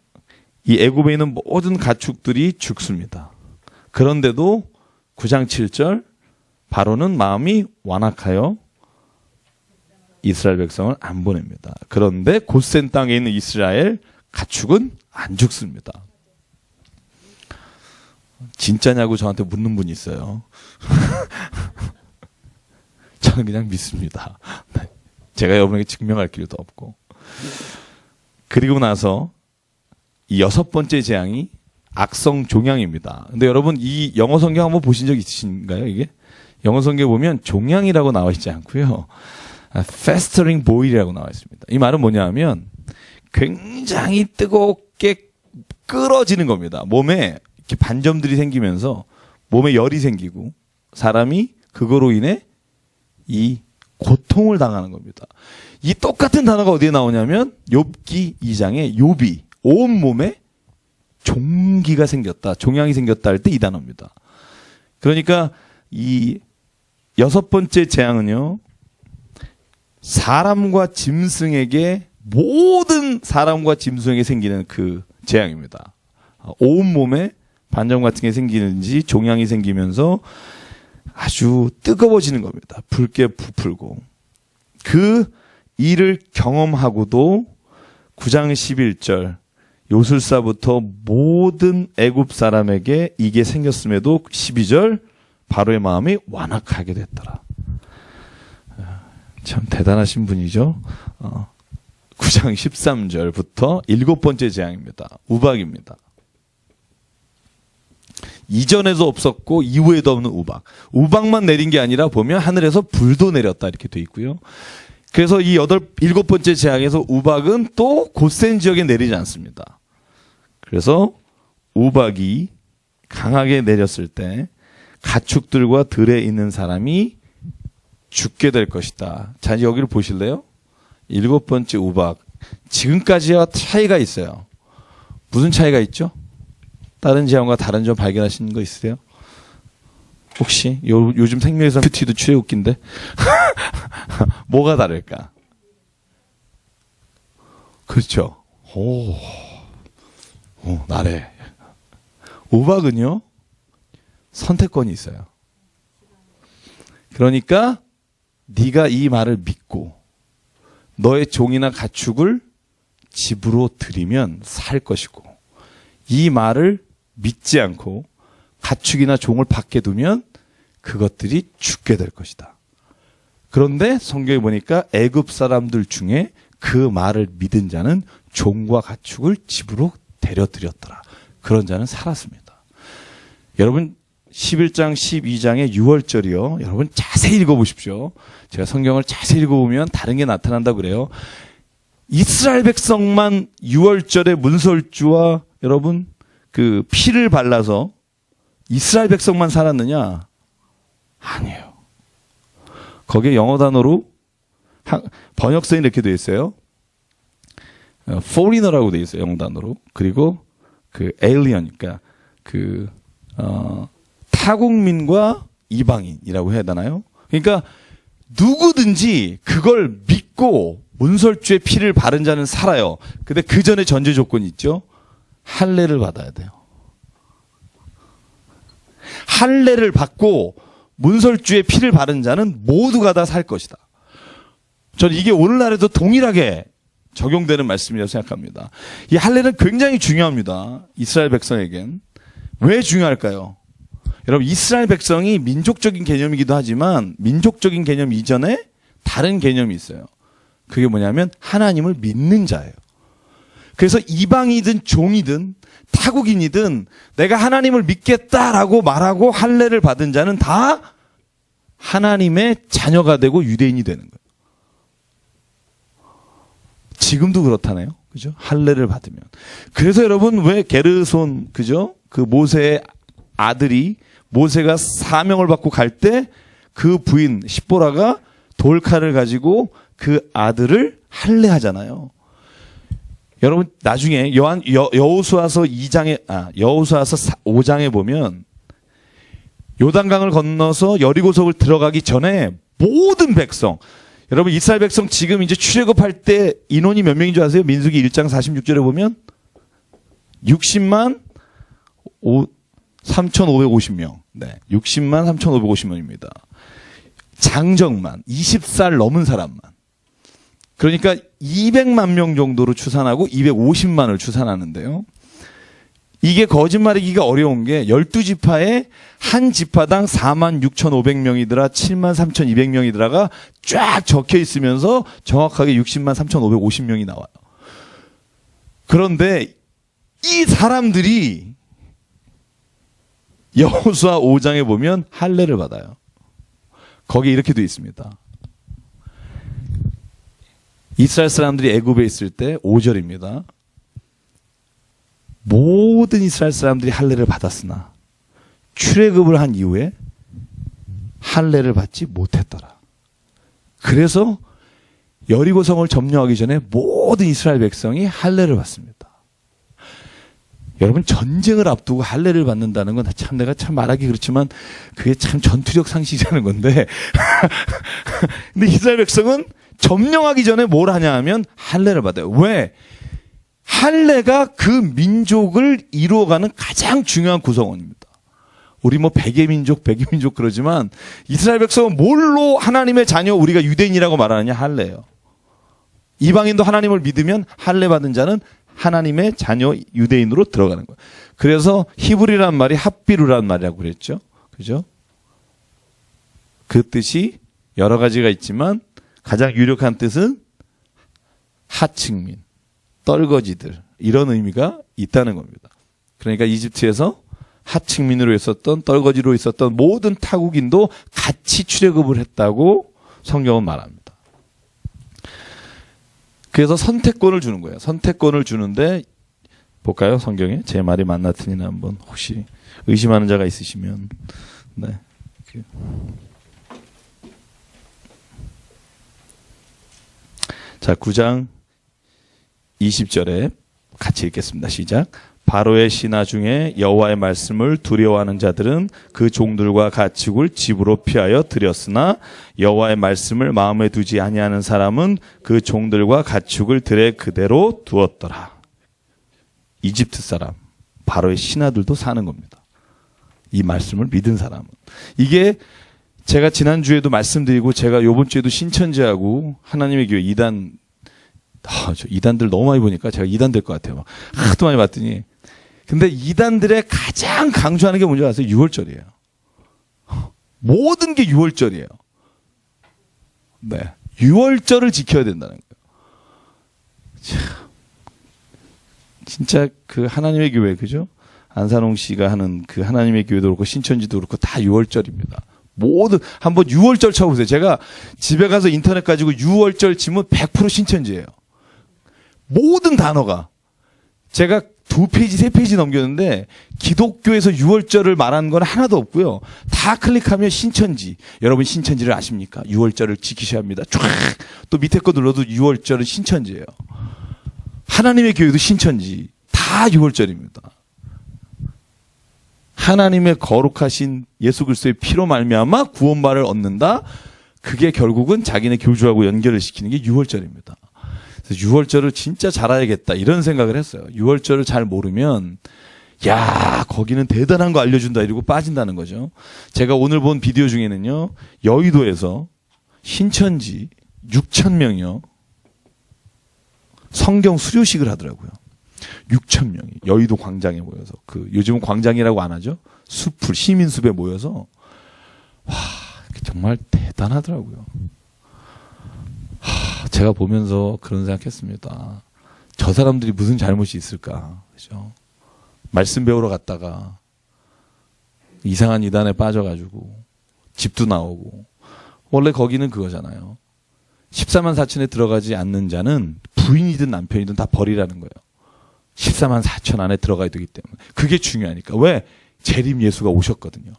이 애굽에 있는 모든 가축들이 죽습니다. 그런데도 9장 7절 바로는 마음이 완악하여 이스라엘 백성을 안 보냅니다. 그런데 곧센 땅에 있는 이스라엘 가축은 안 죽습니다. 진짜냐고 저한테 묻는 분이 있어요. 저는 그냥 믿습니다. 제가 여러분에게 증명할 필요도 없고. 그리고 나서 이 여섯 번째 재앙이 악성 종양입니다. 근데 여러분 이 영어 성경 한번 보신 적 있으신가요? 이게 영어 성경에 보면 종양이라고 나와 있지 않고요. festering boil이라고 나와 있습니다. 이 말은 뭐냐면 굉장히 뜨겁게 끓어지는 겁니다. 몸에 이렇게 반점들이 생기면서 몸에 열이 생기고 사람이 그거로 인해 이 고통을 당하는 겁니다. 이 똑같은 단어가 어디에 나오냐면 욥기 2장에 욥이 온 몸에 종기가 생겼다, 종양이 생겼다 할 때 이 단어입니다. 그러니까 이 여섯 번째 재앙은요, 사람과 짐승에게, 모든 사람과 짐승에게 생기는 그 재앙입니다. 온 몸에 반점 같은 게 생기는지 종양이 생기면서 아주 뜨거워지는 겁니다. 붉게 부풀고. 그 일을 경험하고도 9장 11절 요술사부터 모든 애굽 사람에게 이게 생겼음에도 12절 바로의 마음이 완악하게 됐더라. 참 대단하신 분이죠. 9장 13절부터 일곱 번째 재앙입니다. 우박입니다. 이전에도 없었고 이후에도 없는 우박. 우박만 내린 게 아니라 보면 하늘에서 불도 내렸다 이렇게 돼 있고요. 그래서 이 일곱 번째 재앙에서 우박은 또 곧센 지역에 내리지 않습니다. 그래서 우박이 강하게 내렸을 때 가축들과 들에 있는 사람이 죽게 될 것이다. 자, 여기를 보실래요? 일곱 번째 우박. 지금까지와 차이가 있어요. 무슨 차이가 있죠? 다른 재앙과 다른 점 발견하시는 거 있으세요? 혹시 요즘 생명에서 큐티도 출애굽기인데 뭐가 다를까? 그렇죠. 나래. 우박은요, 선택권이 있어요. 그러니까 네가 이 말을 믿고 너의 종이나 가축을 집으로 들이면 살 것이고, 이 말을 믿지 않고 가축이나 종을 밖에 두면 그것들이 죽게 될 것이다. 그런데 성경에 보니까 애굽 사람들 중에 그 말을 믿은 자는 종과 가축을 집으로 데려들였더라. 그런 자는 살았습니다. 여러분 11장 12장의 6월절이요. 여러분 자세히 읽어보십시오. 제가 성경을 자세히 읽어보면 다른 게 나타난다고 그래요. 이스라엘 백성만 6월절에 문설주와 여러분 그 피를 발라서 이스라엘 백성만 살았느냐? 아니에요. 거기에 영어 단어로 번역서에 이렇게 되어 있어요. foreigner라고 되어 있어요. 영어 단어로. 그리고 그 alien, 그러니까 그 타국민과 이방인이라고 해야 되나요? 그러니까 누구든지 그걸 믿고 문설주의 피를 바른 자는 살아요. 근데 그 전에 전제 조건이 있죠. 할례를 받아야 돼요. 할례를 받고 문설주의 피를 바른 자는 모두가 다 살 것이다. 저는 이게 오늘날에도 동일하게 적용되는 말씀이라고 생각합니다. 이 할례는 굉장히 중요합니다. 이스라엘 백성에겐. 왜 중요할까요? 여러분, 이스라엘 백성이 민족적인 개념이기도 하지만 민족적인 개념 이전에 다른 개념이 있어요. 그게 뭐냐면 하나님을 믿는 자예요. 그래서 이방이든 종이든 타국인이든 내가 하나님을 믿겠다라고 말하고 할례를 받은 자는 다 하나님의 자녀가 되고 유대인이 되는 거예요. 지금도 그렇다네요. 그죠? 할례를 받으면. 그래서 여러분 왜 게르손, 그죠? 그 모세의 아들이 모세가 사명을 받고 갈 때 그 부인 십보라가 돌칼을 가지고 그 아들을 할례하잖아요. 여러분 나중에 여호수아서 5장에 보면 요단강을 건너서 여리고성을 들어가기 전에 모든 백성, 여러분 이스라엘 백성 지금 이제 출애굽할 때 인원이 몇 명인 줄 아세요? 민수기 1장 46절에 보면 60만 3,550명. 네, 60만 3,550명입니다. 장정만 20살 넘은 사람만. 그러니까 200만 명 정도로 추산하고 250만을 추산하는데요. 이게 거짓말이기가 어려운 게 12지파에 한 지파당 46,500명이더라, 73,200명이더라가 쫙 적혀 있으면서 정확하게 60만 3,550명이 나와요. 그런데 이 사람들이 여호수아 5장에 보면 할례를 받아요. 거기에 이렇게 되어 있습니다. 이스라엘 사람들이 애굽에 있을 때 5절입니다. 모든 이스라엘 사람들이 할례를 받았으나 출애굽을 한 이후에 할례를 받지 못했더라. 그래서 여리고성을 점령하기 전에 모든 이스라엘 백성이 할례를 받습니다. 여러분 전쟁을 앞두고 할례를 받는다는 건 참 내가 참 말하기 그렇지만 그게 참 전투력 상실이라는 건데 근데 이스라엘 백성은 점령하기 전에 뭘 하냐 하면 할례를 받아요. 왜? 할례가 그 민족을 이루어가는 가장 중요한 구성원입니다. 우리 뭐 백의 민족 그러지만 이스라엘 백성은 뭘로 하나님의 자녀, 우리가 유대인이라고 말하느냐? 할례예요. 이방인도 하나님을 믿으면 할례 받은 자는 하나님의 자녀 유대인으로 들어가는 거예요. 그래서 히브리란 말이 핫비루란 말이라고 그랬죠. 그죠? 그 뜻이 여러 가지가 있지만 가장 유력한 뜻은 하층민, 떨거지들, 이런 의미가 있다는 겁니다. 그러니까 이집트에서 하층민으로 있었던, 떨거지로 있었던 모든 타국인도 같이 출애굽을 했다고 성경은 말합니다. 그래서 선택권을 주는 거예요. 선택권을 주는데 볼까요? 성경에 제 말이 맞나 틀리나 한번 혹시 의심하는 자가 있으시면 네. 자, 9장 20절에 같이 읽겠습니다. 시작. 바로의 신하 중에 여호와의 말씀을 두려워하는 자들은 그 종들과 가축을 집으로 피하여 들였으나 여호와의 말씀을 마음에 두지 아니하는 사람은 그 종들과 가축을 들에 그대로 두었더라. 이집트 사람, 바로의 신하들도 사는 겁니다. 이 말씀을 믿은 사람은. 이게 제가 지난주에도 말씀드리고 제가 이번 주에도 신천지하고 하나님의 교회 이단, 저 이단들 너무 많이 보니까 제가 이단 될 것 같아요. 막 하도 많이 봤더니. 근데 이단들의 가장 강조하는 게 뭔지 아세요? 6월절이에요. 모든 게 6월절이에요. 네. 6월절을 지켜야 된다는 거예요. 참. 진짜 그 하나님의 교회, 그죠? 안산홍 씨가 하는 그 하나님의 교회도 그렇고 신천지도 그렇고 다 6월절입니다. 모든, 한번 6월절 쳐보세요. 제가 집에 가서 인터넷 가지고 6월절 치면 100% 신천지예요. 모든 단어가. 제가 2페이지, 3페이지 넘겼는데 기독교에서 6월절을 말하는 건 하나도 없고요. 다 클릭하면 신천지. 여러분 신천지를 아십니까? 6월절을 지키셔야 합니다. 쫙! 또 밑에 거 눌러도 6월절은 신천지예요. 하나님의 교회도 신천지. 다 6월절입니다. 하나님의 거룩하신 예수 그리스도의 피로 말미암아 구원받을 얻는다. 그게 결국은 자기네 교주하고 연결을 시키는 게 6월절입니다. 그래서 6월절을 진짜 잘 알아야겠다 이런 생각을 했어요. 6월절을 잘 모르면 야 거기는 대단한 거 알려준다 이러고 빠진다는 거죠. 제가 오늘 본 비디오 중에는요. 여의도에서 신천지 6,000명이요. 성경 수료식을 하더라고요. 6,000명이 여의도 광장에 모여서 그 요즘은 광장이라고 안 하죠. 숲을 시민숲에 모여서 와 정말 대단하더라고요. 제가 보면서 그런 생각했습니다. 저 사람들이 무슨 잘못이 있을까, 그죠? 말씀 배우러 갔다가 이상한 이단에 빠져가지고 집도 나오고 원래 거기는 그거잖아요. 14만 4천에 들어가지 않는 자는 부인이든 남편이든 다 버리라는 거예요. 14만 4천 안에 들어가야 되기 때문에. 그게 중요하니까. 왜? 재림 예수가 오셨거든요.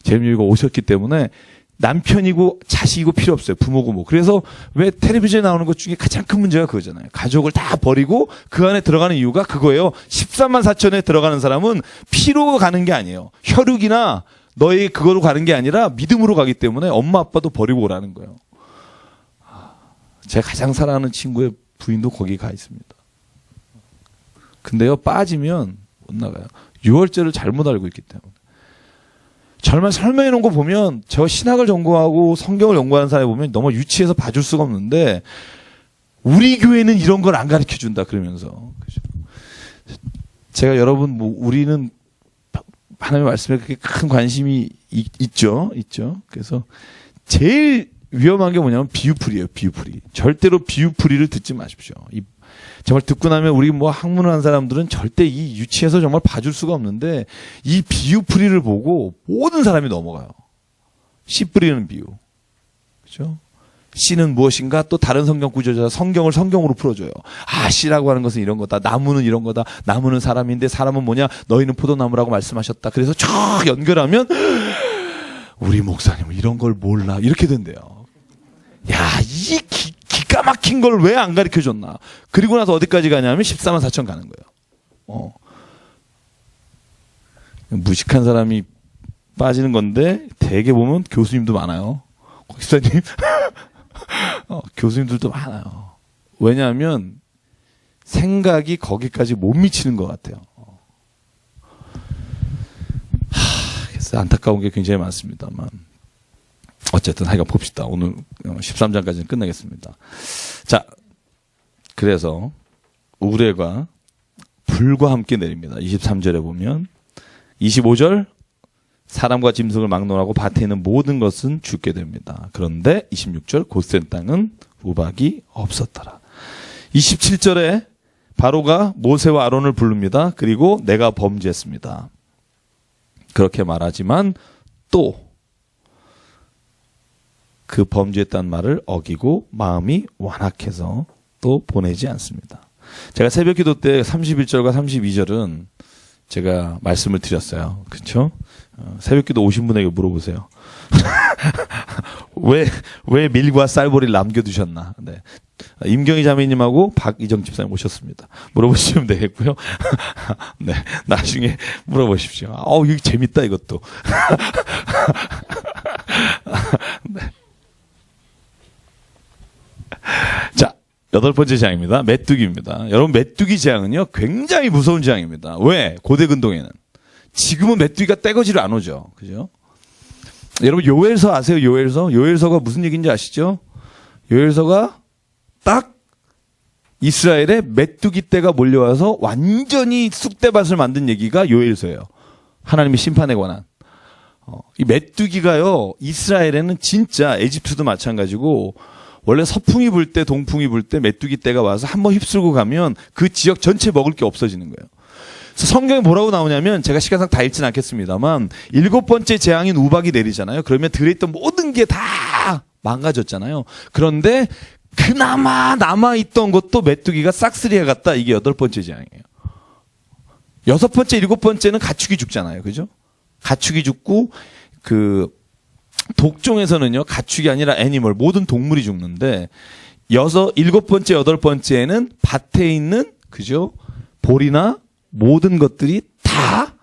재림 예수가 오셨기 때문에 남편이고 자식이고 필요 없어요. 부모고 뭐. 그래서 왜 텔레비전에 나오는 것 중에 가장 큰 문제가 그거잖아요. 가족을 다 버리고 그 안에 들어가는 이유가 그거예요. 14만 4천에 들어가는 사람은 피로 가는 게 아니에요. 혈육이나 너의 그거로 가는 게 아니라 믿음으로 가기 때문에 엄마 아빠도 버리고 오라는 거예요. 제가 가장 사랑하는 친구의 부인도 거기 가 있습니다. 근데요, 빠지면 못 나가요. 6월절을 잘못 알고 있기 때문에. 정말 설명해 놓은 거 보면, 저 신학을 전공하고 성경을 연구하는 사람이 보면 너무 유치해서 봐줄 수가 없는데, 우리 교회는 이런 걸 안 가르쳐 준다, 그러면서. 그죠? 제가 여러분, 우리는 하나님의 말씀에 그렇게 큰 관심이 있죠. 그래서 제일 위험한 게 뭐냐면 비유풀이에요, 비유풀이. 절대로 비유풀이를 듣지 마십시오. 정말 듣고 나면 우리 뭐 학문을 한 사람들은 절대 이 유치해서 정말 봐줄 수가 없는데 이 비유풀이를 보고 모든 사람이 넘어가요. 씨 뿌리는 비유. 그죠? 씨는 무엇인가? 또 다른 성경 구조자 성경을 성경으로 풀어줘요. 아, 씨라고 하는 것은 이런 거다. 나무는 이런 거다. 나무는 사람인데 사람은 뭐냐? 너희는 포도나무라고 말씀하셨다. 그래서 쫙 연결하면 우리 목사님은 이런 걸 몰라. 이렇게 된대요. 야, 이 기가 막힌 걸 왜 안 가르쳐 줬나. 그리고 나서 어디까지 가냐면 14만 4천 가는 거예요. 무식한 사람이 빠지는 건데 대개 보면 교수님도 많아요. 목사님 교수님들도 많아요. 왜냐하면 생각이 거기까지 못 미치는 것 같아요. 그래서 안타까운 게 굉장히 많습니다만 어쨌든 하여간 봅시다. 오늘 13장까지는 끝내겠습니다. 자, 그래서 우레가 불과 함께 내립니다. 23절에 보면 25절 사람과 짐승을 막론하고 밭에 있는 모든 것은 죽게 됩니다. 그런데 26절 곧센 땅은 우박이 없었더라. 27절에 바로가 모세와 아론을 부릅니다. 그리고 내가 범죄했습니다. 그렇게 말하지만 또 그 범죄했다는 말을 어기고 마음이 완악해서 또 보내지 않습니다. 제가 새벽 기도 때 31절과 32절은 제가 말씀을 드렸어요. 그렇죠? 새벽 기도 오신 분에게 물어보세요. 왜 밀과 쌀보리를 남겨두셨나? 네. 임경희 자매님하고 박이정 집사님 오셨습니다. 물어보시면 되겠고요. 네. 나중에 물어보십시오. 이거 재밌다, 이것도. 네. 자, 8번째 재앙입니다. 메뚜기입니다. 여러분, 메뚜기 재앙은요, 굉장히 무서운 재앙입니다. 왜? 고대 근동에는. 지금은 메뚜기가 떼거지를 안 오죠. 그죠? 여러분, 요엘서 아세요? 요엘서? 요엘서가 무슨 얘기인지 아시죠? 요엘서가 딱 이스라엘에 메뚜기 떼가 몰려와서 완전히 쑥대밭을 만든 얘기가 요엘서예요. 하나님의 심판에 관한. 이 메뚜기가요, 이스라엘에는 진짜 에집트도 마찬가지고, 원래 서풍이 불 때, 동풍이 불 때 메뚜기 떼가 와서 한번 휩쓸고 가면 그 지역 전체 먹을 게 없어지는 거예요. 그래서 성경에 뭐라고 나오냐면, 제가 시간상 다 읽진 않겠습니다만, 7번째 재앙인 우박이 내리잖아요. 그러면 들에 있던 모든 게 다 망가졌잖아요. 그런데 그나마 남아있던 것도 메뚜기가 싹쓸이해 갔다. 이게 8번째 재앙이에요. 6번째, 7번째는 가축이 죽잖아요. 그죠? 가축이 죽고, 독종에서는요, 가축이 아니라 애니멀, 모든 동물이 죽는데, 7번째, 8번째에는 밭에 있는, 그죠? 볼이나 모든 것들이 다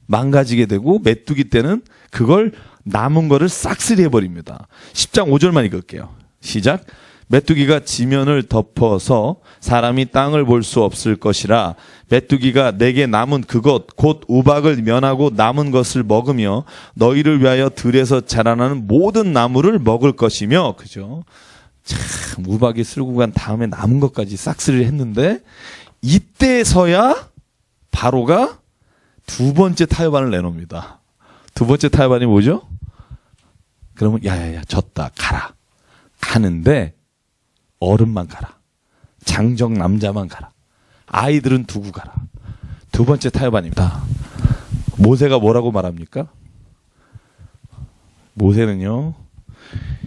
망가지게 되고, 메뚜기 때는 그걸 남은 거를 싹쓸이 해버립니다. 10장 5절만 읽을게요. 시작. 메뚜기가 지면을 덮어서 사람이 땅을 볼 수 없을 것이라. 메뚜기가 내게 남은 그것 곧 우박을 면하고 남은 것을 먹으며 너희를 위하여 들에서 자라나는 모든 나무를 먹을 것이며. 그죠? 참, 우박이 쓸고 간 다음에 남은 것까지 싹쓸이를 했는데, 이때서야 바로가 2번째 타협안을 내놓습니다. 2번째 타협안이 뭐죠? 그러면 야야야 졌다, 가라. 가는데 어른만 가라. 장정 남자만 가라. 아이들은 두고 가라. 2번째 타협안입니다. 모세가 뭐라고 말합니까? 모세는요,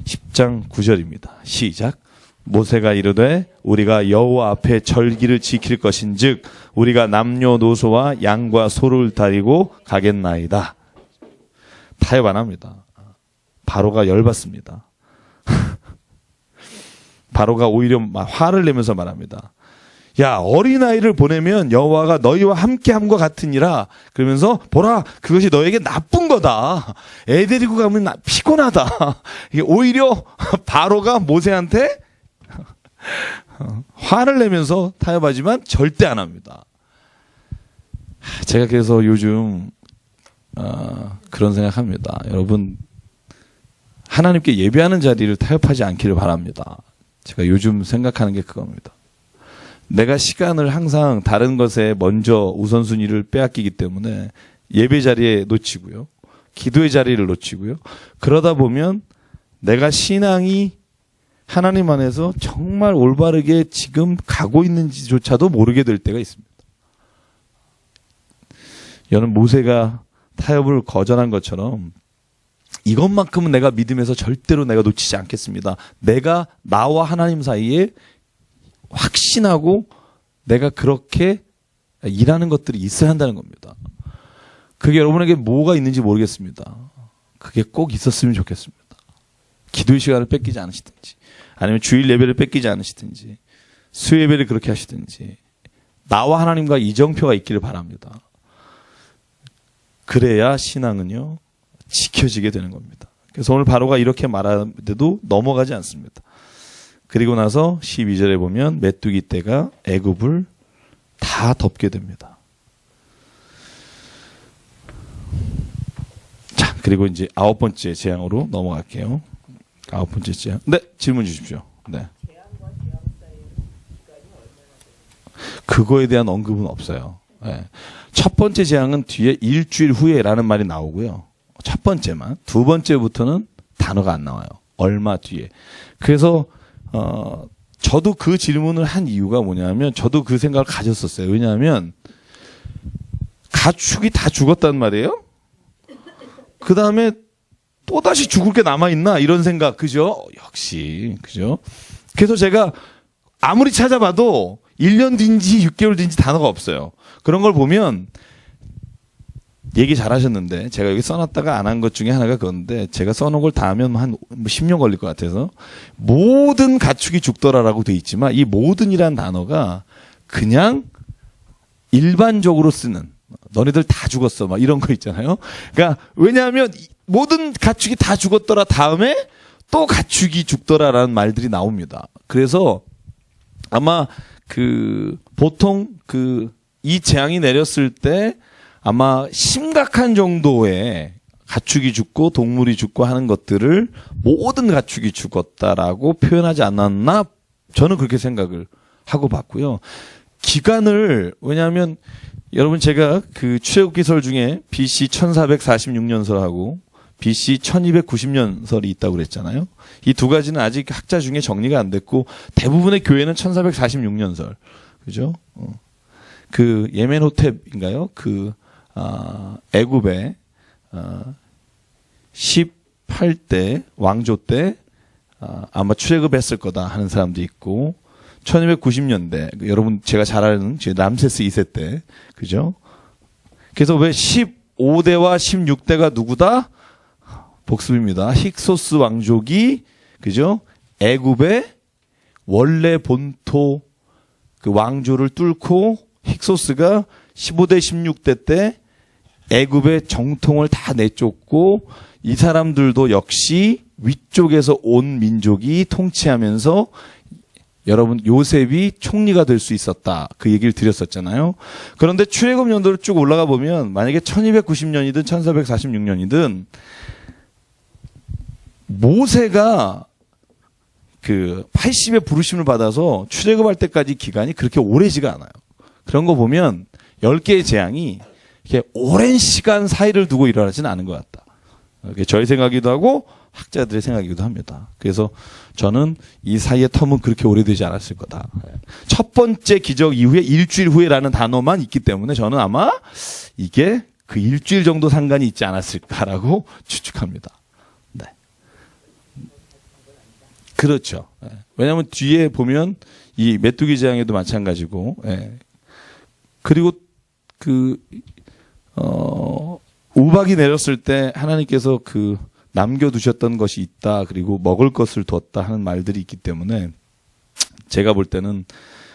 10장 9절입니다. 시작. 모세가 이르되 우리가 여호와 앞에 절기를 지킬 것인즉 우리가 남녀노소와 양과 소를 다리고 가겠나이다. 타협 안 합니다. 바로가 열받습니다. 바로가 오히려 화를 내면서 말합니다. 야, 어린아이를 보내면 여호와가 너희와 함께함과 같으니라. 그러면서 보라, 그것이 너에게 나쁜 거다. 애 데리고 가면 피곤하다. 이게 오히려 바로가 모세한테 화를 내면서 타협하지만 절대 안 합니다. 제가 그래서 요즘 그런 생각합니다. 여러분, 하나님께 예배하는 자리를 타협하지 않기를 바랍니다. 제가 요즘 생각하는 게 그겁니다. 내가 시간을 항상 다른 것에 먼저 우선순위를 빼앗기기 때문에 예배 자리에 놓치고요. 기도의 자리를 놓치고요. 그러다 보면 내가 신앙이 하나님 안에서 정말 올바르게 지금 가고 있는지조차도 모르게 될 때가 있습니다. 여는 모세가 타협을 거절한 것처럼 이것만큼은 내가 믿음에서 절대로 내가 놓치지 않겠습니다. 내가 나와 하나님 사이에 확신하고 내가 그렇게 일하는 것들이 있어야 한다는 겁니다. 그게 여러분에게 뭐가 있는지 모르겠습니다. 그게 꼭 있었으면 좋겠습니다. 기도의 시간을 뺏기지 않으시든지, 아니면 주일 예배를 뺏기지 않으시든지, 수요 예배를 그렇게 하시든지, 나와 하나님과 이정표가 있기를 바랍니다. 그래야 신앙은요, 지켜지게 되는 겁니다. 그래서 오늘 바로가 이렇게 말하는데도 넘어가지 않습니다. 그리고 나서 12절에 보면 메뚜기 떼가 애굽을 다 덮게 됩니다. 자, 그리고 이제 9번째 재앙으로 넘어갈게요. 9번째 재앙. 네, 질문 주십시오. 네. 그거에 대한 언급은 없어요. 네. 첫 번째 재앙은 뒤에 일주일 후에라는 말이 나오고요. 첫 번째만. 두 번째부터는 단어가 안 나와요. 얼마 뒤에. 그래서 저도 그 질문을 한 이유가 뭐냐면, 저도 그 생각을 가졌었어요. 왜냐하면 가축이 다 죽었단 말이에요. 그 다음에 또 다시 죽을 게 남아 있나 이런 생각, 그죠? 역시 그죠? 그래서 제가 아무리 찾아봐도 1년 뒤인지 6개월 뒤인지 단어가 없어요. 그런 걸 보면 얘기 잘하셨는데 제가 여기 써놨다가 안 한 것 중에 하나가 그건데 제가 써놓은 걸 다 하면 한 10년 걸릴 것 같아서 모든 가축이 죽더라라고 돼 있지만 이 모든이란 단어가 그냥 일반적으로 쓰는 너네들 다 죽었어 막 이런 거 있잖아요. 그러니까 왜냐하면 모든 가축이 다 죽었더라 다음에 또 가축이 죽더라라는 말들이 나옵니다. 그래서 아마 보통 이 재앙이 내렸을 때 아마 심각한 정도의 가축이 죽고 동물이 죽고 하는 것들을 모든 가축이 죽었다라고 표현하지 않았나 저는 그렇게 생각을 하고 봤고요. 기간을 왜냐하면 여러분 제가 출애굽기설 중에 BC 1446년설하고 BC 1290년설이 있다고 그랬잖아요. 이 두 가지는 아직 학자 중에 정리가 안 됐고 대부분의 교회는 1446년설. 그죠? 예멘호텝인가요? 애굽의 18대 왕조 때 아마 출애굽했을 거다 하는 사람도 있고 1290년대 여러분 제가 잘 아는 람세스 2세 때 그죠? 그래서 왜 15대와 16대가 누구다? 복습입니다. 힉소스 왕족이 그죠? 애굽의 원래 본토 왕조를 뚫고 힉소스가 15대 16대 때 애굽의 정통을 다 내쫓고 이 사람들도 역시 위쪽에서 온 민족이 통치하면서 여러분 요셉이 총리가 될 수 있었다. 그 얘기를 드렸었잖아요. 그런데 출애굽 연도를 쭉 올라가 보면 만약에 1290년이든 1446년이든 모세가 80의 부르심을 받아서 출애굽할 때까지 기간이 그렇게 오래지가 않아요. 그런 거 보면 10개의 재앙이 이렇게 오랜 시간 사이를 두고 일어나지는 않은 것 같다. 이게 저의 생각이기도 하고 학자들의 생각이기도 합니다. 그래서 저는 이 사이의 텀은 그렇게 오래되지 않았을 거다. 첫 번째 기적 이후에 일주일 후에라는 단어만 있기 때문에 저는 아마 이게 그 일주일 정도 상관이 있지 않았을까라고 추측합니다. 네. 그렇죠. 왜냐하면 뒤에 보면 이 메뚜기 재앙에도 마찬가지고, 그리고 우박이 내렸을 때 하나님께서 남겨두셨던 것이 있다. 그리고 먹을 것을 뒀다 하는 말들이 있기 때문에 제가 볼 때는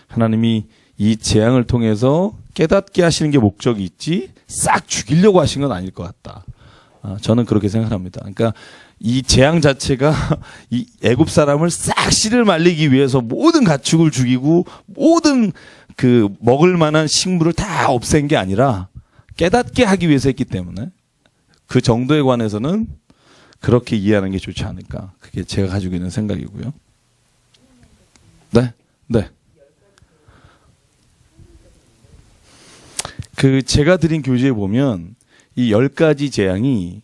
하나님이 이 재앙을 통해서 깨닫게 하시는 게 목적이 있지 싹 죽이려고 하신 건 아닐 것 같다. 저는 그렇게 생각합니다. 그러니까 이 재앙 자체가 이 애굽 사람을 싹 씨를 말리기 위해서 모든 가축을 죽이고 모든 먹을 만한 식물을 다 없앤 게 아니라 깨닫게 하기 위해서 했기 때문에 그 정도에 관해서는 그렇게 이해하는 게 좋지 않을까. 그게 제가 가지고 있는 생각이고요. 네. 제가 드린 교재에 보면 이 10가지 재앙이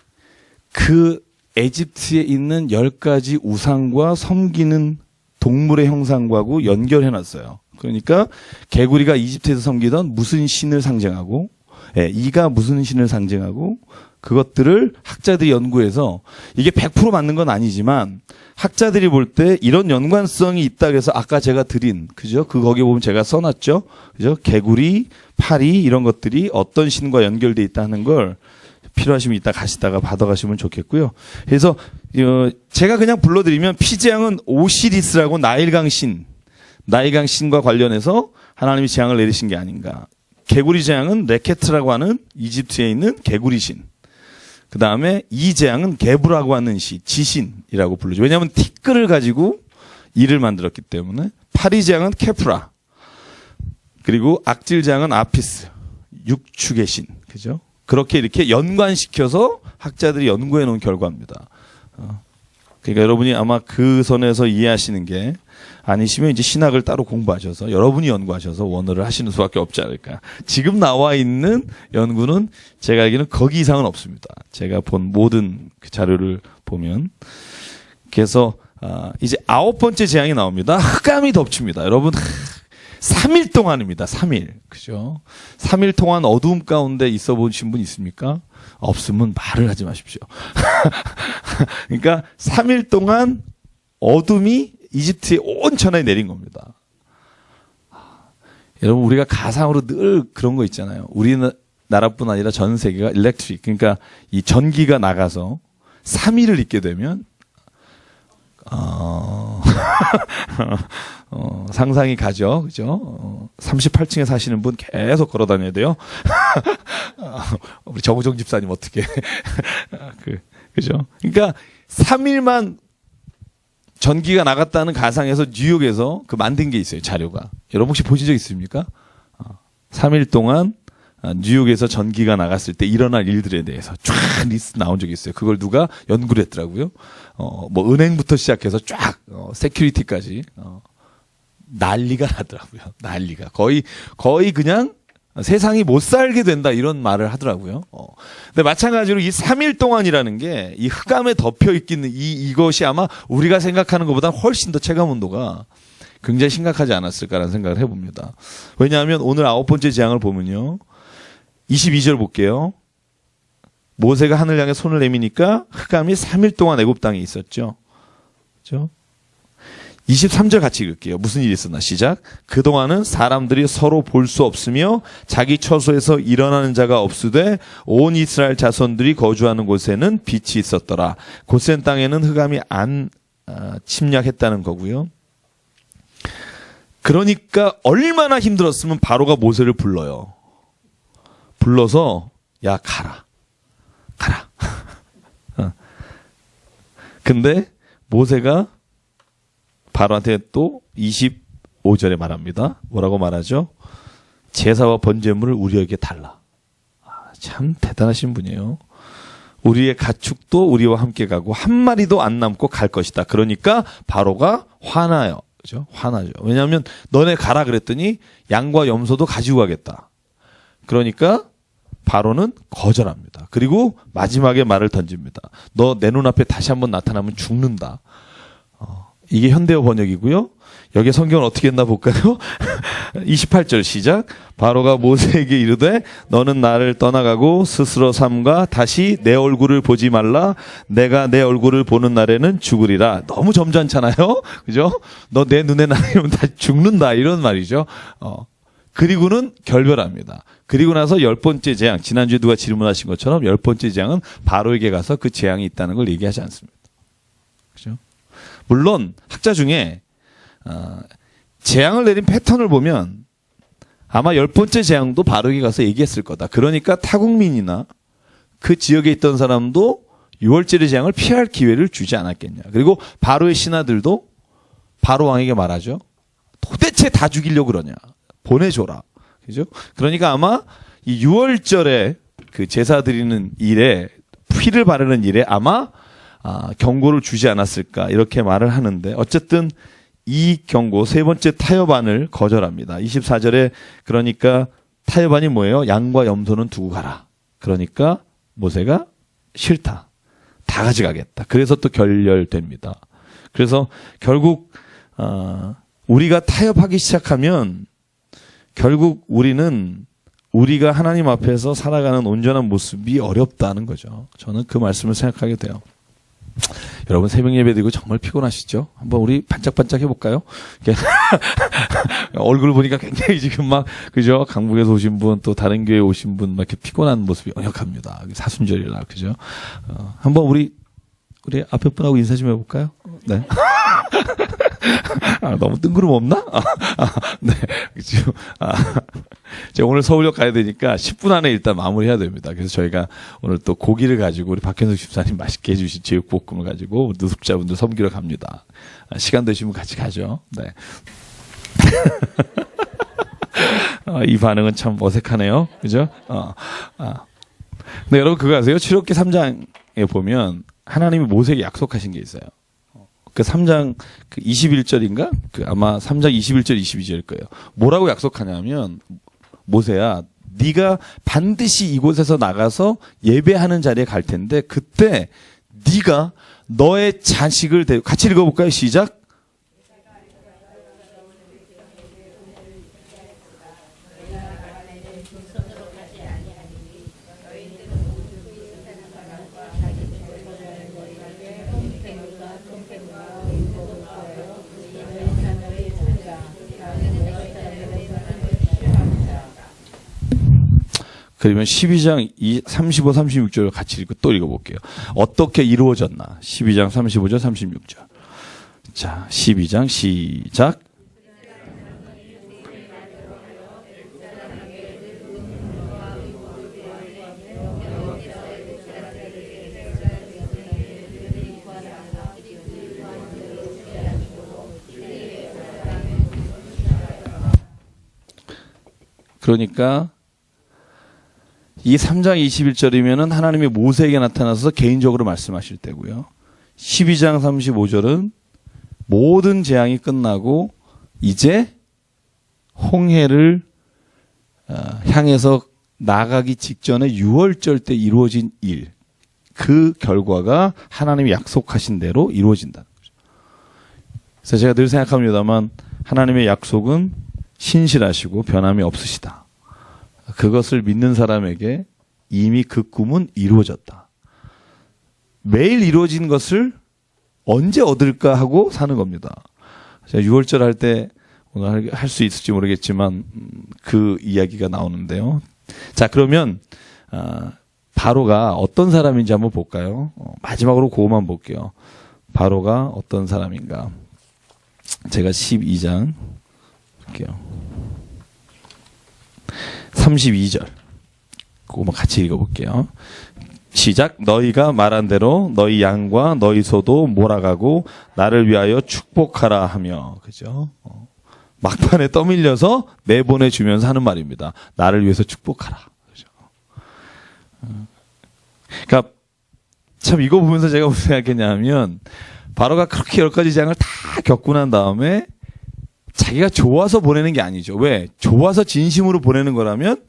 에집트에 있는 10가지 우상과 섬기는 동물의 형상과고 연결해 놨어요. 그러니까 개구리가 이집트에서 섬기던 무슨 신을 상징하고 이가 무슨 신을 상징하고 그것들을 학자들이 연구해서 이게 100% 맞는 건 아니지만 학자들이 볼 때 이런 연관성이 있다 그래서 아까 제가 드린 그죠? 거기에 보면 제가 써놨죠. 그죠? 개구리, 파리 이런 것들이 어떤 신과 연결돼 있다는 걸 필요하시면 이따 가시다가 받아가시면 좋겠고요. 그래서 제가 그냥 불러드리면 피재앙은 오시리스라고 나일강 신과 관련해서 하나님이 재앙을 내리신 게 아닌가. 개구리 재앙은 레케트라고 하는 이집트에 있는 개구리 신. 그 다음에 이 재앙은 게브라고 하는 지신이라고 부르죠. 왜냐하면 티끌을 가지고 이를 만들었기 때문에. 파리 재앙은 케프라. 그리고 악질 재앙은 아피스. 육축의 신. 그죠? 그렇게 이렇게 연관시켜서 학자들이 연구해 놓은 결과입니다. 그러니까 여러분이 아마 그 선에서 이해하시는 게 아니시면 이제 신학을 따로 공부하셔서 여러분이 연구하셔서 원어를 하시는 수밖에 없지 않을까. 지금 나와 있는 연구는 제가 알기로는 거기 이상은 없습니다. 제가 본 모든 그 자료를 보면. 그래서 이제 9번째 재앙이 나옵니다. 흑암이 덮칩니다. 여러분 3일 동안입니다. 3일. 그죠? 3일 동안 어두움 가운데 있어 보신 분 있습니까? 없으면 말을 하지 마십시오. 그러니까 3일 동안 어둠이 이집트의 온 천하에 내린 겁니다. 여러분 우리가 가상으로 늘 그런 거 있잖아요. 나라뿐 아니라 전 세계가 일렉트릭, 그러니까 이 전기가 나가서 3일을 있게 되면 상상이 가죠. 그죠? 38층에 사시는 분 계속 걸어 다녀야 돼요. 우리 정우정 집사님 어떻게. 그죠? 그러니까 3일만 전기가 나갔다는 가상에서 뉴욕에서 그 만든 게 있어요. 자료가. 여러분 혹시 보신 적 있습니까? 3일 동안 뉴욕에서 전기가 나갔을 때 일어날 일들에 대해서 쫙 리스트 나온 적이 있어요. 그걸 누가 연구를 했더라고요. 뭐 은행부터 시작해서 쫙 세큐리티까지 난리가 나더라고요. 난리가 거의 그냥 세상이 못 살게 된다 이런 말을 하더라고요. 근데 마찬가지로 이 3일 동안이라는 게 이 흑암에 덮여 있기는 이것이 아마 우리가 생각하는 것보다 훨씬 더 체감 온도가 굉장히 심각하지 않았을까라는 생각을 해봅니다. 왜냐하면 오늘 9번째 재앙을 보면요. 22절 볼게요. 모세가 하늘 향해 손을 내미니까 흑암이 3일 동안 애굽 땅에 있었죠. 그렇죠? 23절 같이 읽을게요. 무슨 일이 있었나? 시작. 그동안은 사람들이 서로 볼 수 없으며 자기 처소에서 일어나는 자가 없으되 온 이스라엘 자손들이 거주하는 곳에는 빛이 있었더라. 고센 땅에는 흑암이 안 침략했다는 거고요. 그러니까 얼마나 힘들었으면 바로가 모세를 불러요. 불러서 야 가라. 근데 모세가 바로한테 또 25절에 말합니다. 뭐라고 말하죠? 제사와 번제물을 우리에게 달라. 참 대단하신 분이에요. 우리의 가축도 우리와 함께 가고 한 마리도 안 남고 갈 것이다. 그러니까 바로가 화나요. 그죠? 화나죠. 왜냐하면 너네 가라 그랬더니 양과 염소도 가지고 가겠다. 그러니까 바로는 거절합니다. 그리고 마지막에 말을 던집니다. 너 내 눈앞에 다시 한번 나타나면 죽는다. 이게 현대어 번역이고요. 여기 성경은 어떻게 했나 볼까요? 28절 시작. 바로가 모세에게 이르되 너는 나를 떠나가고 스스로 삼가 다시 내 얼굴을 보지 말라. 내가 내 얼굴을 보는 날에는 죽으리라. 너무 점잖잖아요. 그죠? 너 내 눈에 나면 다 죽는다. 이런 말이죠. 그리고는 결별합니다. 그리고 나서 10번째 재앙, 지난주에 누가 질문하신 것처럼 10번째 재앙은 바로에게 가서 그 재앙이 있다는 걸 얘기하지 않습니다. 그죠? 물론 학자 중에 재앙을 내린 패턴을 보면 아마 10번째 재앙도 바로에게 가서 얘기했을 거다. 그러니까 타국민이나 그 지역에 있던 사람도 6월절의 재앙을 피할 기회를 주지 않았겠냐. 그리고 바로의 신하들도 바로 왕에게 말하죠. 도대체 다 죽이려고 그러냐. 보내줘라. 그죠? 그러니까 아마 이 6월절에 그 제사 드리는 일에, 피를 바르는 일에 아마 경고를 주지 않았을까 이렇게 말을 하는데 어쨌든 이 경고 세 번째 타협안을 거절합니다. 24절에 그러니까 타협안이 뭐예요? 양과 염소는 두고 가라. 그러니까 모세가 싫다. 다 가져가겠다. 그래서 또 결렬됩니다. 그래서 결국 우리가 타협하기 시작하면 결국 우리가 하나님 앞에서 살아가는 온전한 모습이 어렵다는 거죠. 저는 그 말씀을 생각하게 돼요. 여러분 새벽 예배 드리고 정말 피곤하시죠? 한번 우리 반짝반짝 해볼까요? 얼굴 보니까 굉장히 지금 막 그죠? 강북에서 오신 분 또 다른 교회 오신 분 막 이렇게 피곤한 모습이 역력합니다. 사순절이라 그죠? 한번 우리 앞에 분하고 인사 좀 해볼까요? 네. 너무 뜬구름 없나? 네. 지금, 제가 오늘 서울역 가야 되니까 10분 안에 일단 마무리해야 됩니다. 그래서 저희가 오늘 또 고기를 가지고 우리 박현석 집사님 맛있게 해주신 제육볶음을 가지고 노숙자분들 섬기러 갑니다. 시간 되시면 같이 가죠. 네. 이 반응은 참 어색하네요. 그죠? 네, 여러분 그거 아세요? 출애굽기 3장에 보면 하나님이 모세에게 약속하신 게 있어요. 그 3장 그 21절인가? 그 아마 3장 21절 22절일 거예요. 뭐라고 약속하냐면 모세야 네가 반드시 이곳에서 나가서 예배하는 자리에 갈 텐데 그때 네가 너의 자식을 같이 읽어볼까요? 시작. 그러면 12장 35, 36절을 같이 읽고 또 읽어볼게요. 어떻게 이루어졌나? 12장 35절, 36절. 자, 12장 시작. 그러니까 이 3장 21절이면은 하나님이 모세에게 나타나서 개인적으로 말씀하실 때고요. 12장 35절은 모든 재앙이 끝나고 이제 홍해를 향해서 나가기 직전에 6월절 때 이루어진 일, 그 결과가 하나님이 약속하신 대로 이루어진다는 거죠. 그래서 제가 늘 생각합니다만 하나님의 약속은 신실하시고 변함이 없으시다. 그것을 믿는 사람에게 이미 그 꿈은 이루어졌다. 매일 이루어진 것을 언제 얻을까 하고 사는 겁니다. 제가 6월절 할 때 오늘 할 수 있을지 모르겠지만 그 이야기가 나오는데요. 자, 그러면 바로가 어떤 사람인지 한번 볼까요? 마지막으로 그것만 볼게요. 바로가 어떤 사람인가. 제가 12장 볼게요. 32절. 그거만 같이 읽어볼게요. 시작. 너희가 말한 대로 너희 양과 너희 소도 몰아가고 나를 위하여 축복하라 하며. 그죠? 막판에 떠밀려서 내보내주면서 하는 말입니다. 나를 위해서 축복하라. 그죠? 그러니까 참 이거 보면서 제가 무슨 생각했냐면 바로가 그렇게 10가지 재앙을 다 겪고 난 다음에 자기가 좋아서 보내는 게 아니죠. 왜? 좋아서 진심으로 보내는 거라면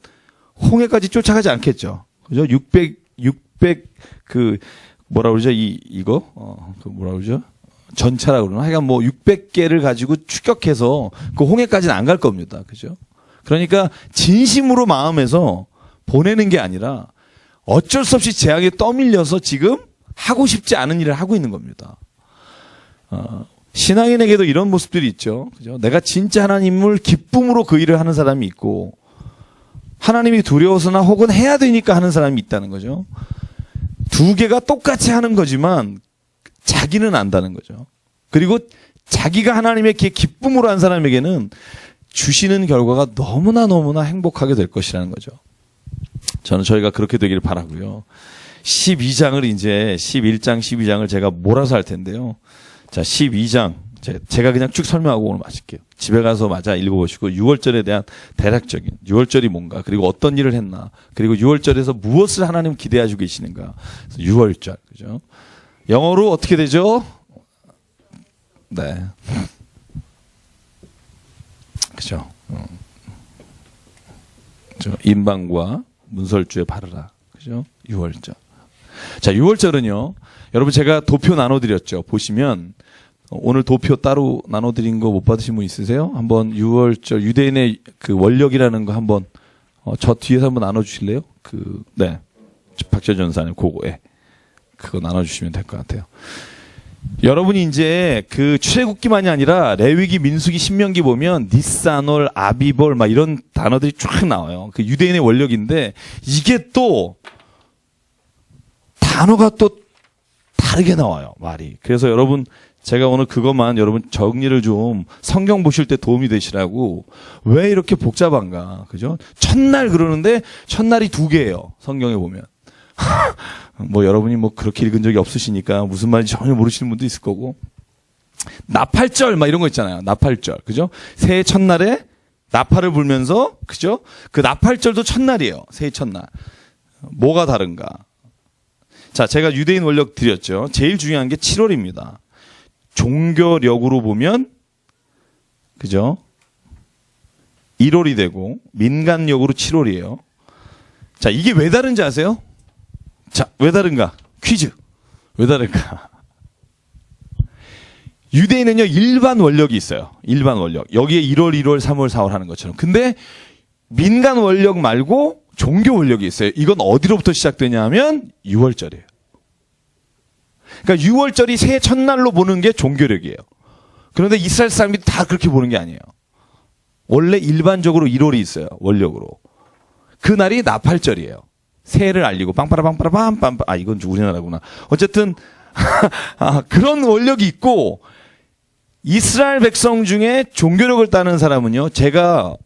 홍해까지 쫓아가지 않겠죠. 그죠? 600 그 뭐라 그러죠? 이거 그 뭐라 그러죠? 전차라 그러나? 하여간 뭐 600개를 가지고 추격해서 그 홍해까지는 안 갈 겁니다. 그죠? 그러니까 진심으로 마음에서 보내는 게 아니라 어쩔 수 없이 재앙에 떠밀려서 지금 하고 싶지 않은 일을 하고 있는 겁니다. 신앙인에게도 이런 모습들이 있죠. 그죠? 내가 진짜 하나님을 기쁨으로 그 일을 하는 사람이 있고 하나님이 두려워서나 혹은 해야 되니까 하는 사람이 있다는 거죠. 두 개가 똑같이 하는 거지만 자기는 안다는 거죠. 그리고 자기가 하나님의 기쁨으로 한 사람에게는 주시는 결과가 너무나 행복하게 될 것이라는 거죠. 저는 저희가 그렇게 되기를 바라고요. 12장을 이제 11장 12장을 제가 몰아서 할 텐데요. 자, 12장 제가 그냥 쭉 설명하고 오늘 마칠게요. 집에 가서 마저 읽어보시고 6월절에 대한 대략적인 6월절이 뭔가 그리고 어떤 일을 했나 그리고 6월절에서 무엇을 하나님 기대하시고 계시는가. 6월절 그죠? 영어로 어떻게 되죠? 네, 그죠? 인방과 문설주에 바르라 그죠? 6월절. 자, 6월절은요. 여러분 제가 도표 나눠드렸죠. 보시면 오늘 도표 따로 나눠드린 거 못 받으신 분 있으세요? 한번 6월절 유대인의 그 원력이라는 거 한번 저 뒤에서 한번 나눠주실래요? 네, 박재 전사님 그거에 그거 나눠주시면 될 것 같아요. 여러분이 이제 그 출애굽기만이 아니라 레위기, 민수기, 신명기 보면 니산월, 아비볼 막 이런 단어들이 쫙 나와요. 그 유대인의 원력인데 이게 또 단어가 또 다르게 나와요, 말이. 그래서 여러분 제가 오늘 그것만 여러분 정리를 좀 성경 보실 때 도움이 되시라고. 왜 이렇게 복잡한가, 그죠? 첫날 그러는데 첫날이 2개예요, 성경에 보면. 뭐 여러분이 뭐 그렇게 읽은 적이 없으시니까 무슨 말인지 전혀 모르시는 분도 있을 거고. 나팔절 막 이런 거 있잖아요, 나팔절, 그죠? 새해 첫날에 나팔을 불면서, 그죠? 그 나팔절도 첫날이에요, 새해 첫날. 뭐가 다른가? 자, 제가 유대인 원력 드렸죠. 제일 중요한 게 7월입니다. 종교력으로 보면, 그죠? 1월이 되고, 민간력으로 7월이에요. 자, 이게 왜 다른지 아세요? 자, 왜 다른가? 퀴즈. 왜 다른가? 유대인은요, 일반 원력이 있어요. 일반 원력. 여기에 1월, 1월, 3월, 4월 하는 것처럼. 근데 민간 원력 말고 종교 원력이 있어요. 이건 어디로부터 시작되냐 하면 6월절이에요. 그러니까 6월절이 새해 첫날로 보는 게 종교력이에요. 그런데 이스라엘 사람들이 다 그렇게 보는 게 아니에요. 원래 일반적으로 1월이 있어요, 원력으로. 그날이 나팔절이에요. 새해를 알리고 빵빠라빵빠라빰빰. 아, 이건 우리나라구나. 어쨌든 그런 원력이 있고, 이스라엘 백성 중에 종교력을 따는 사람은요, 제가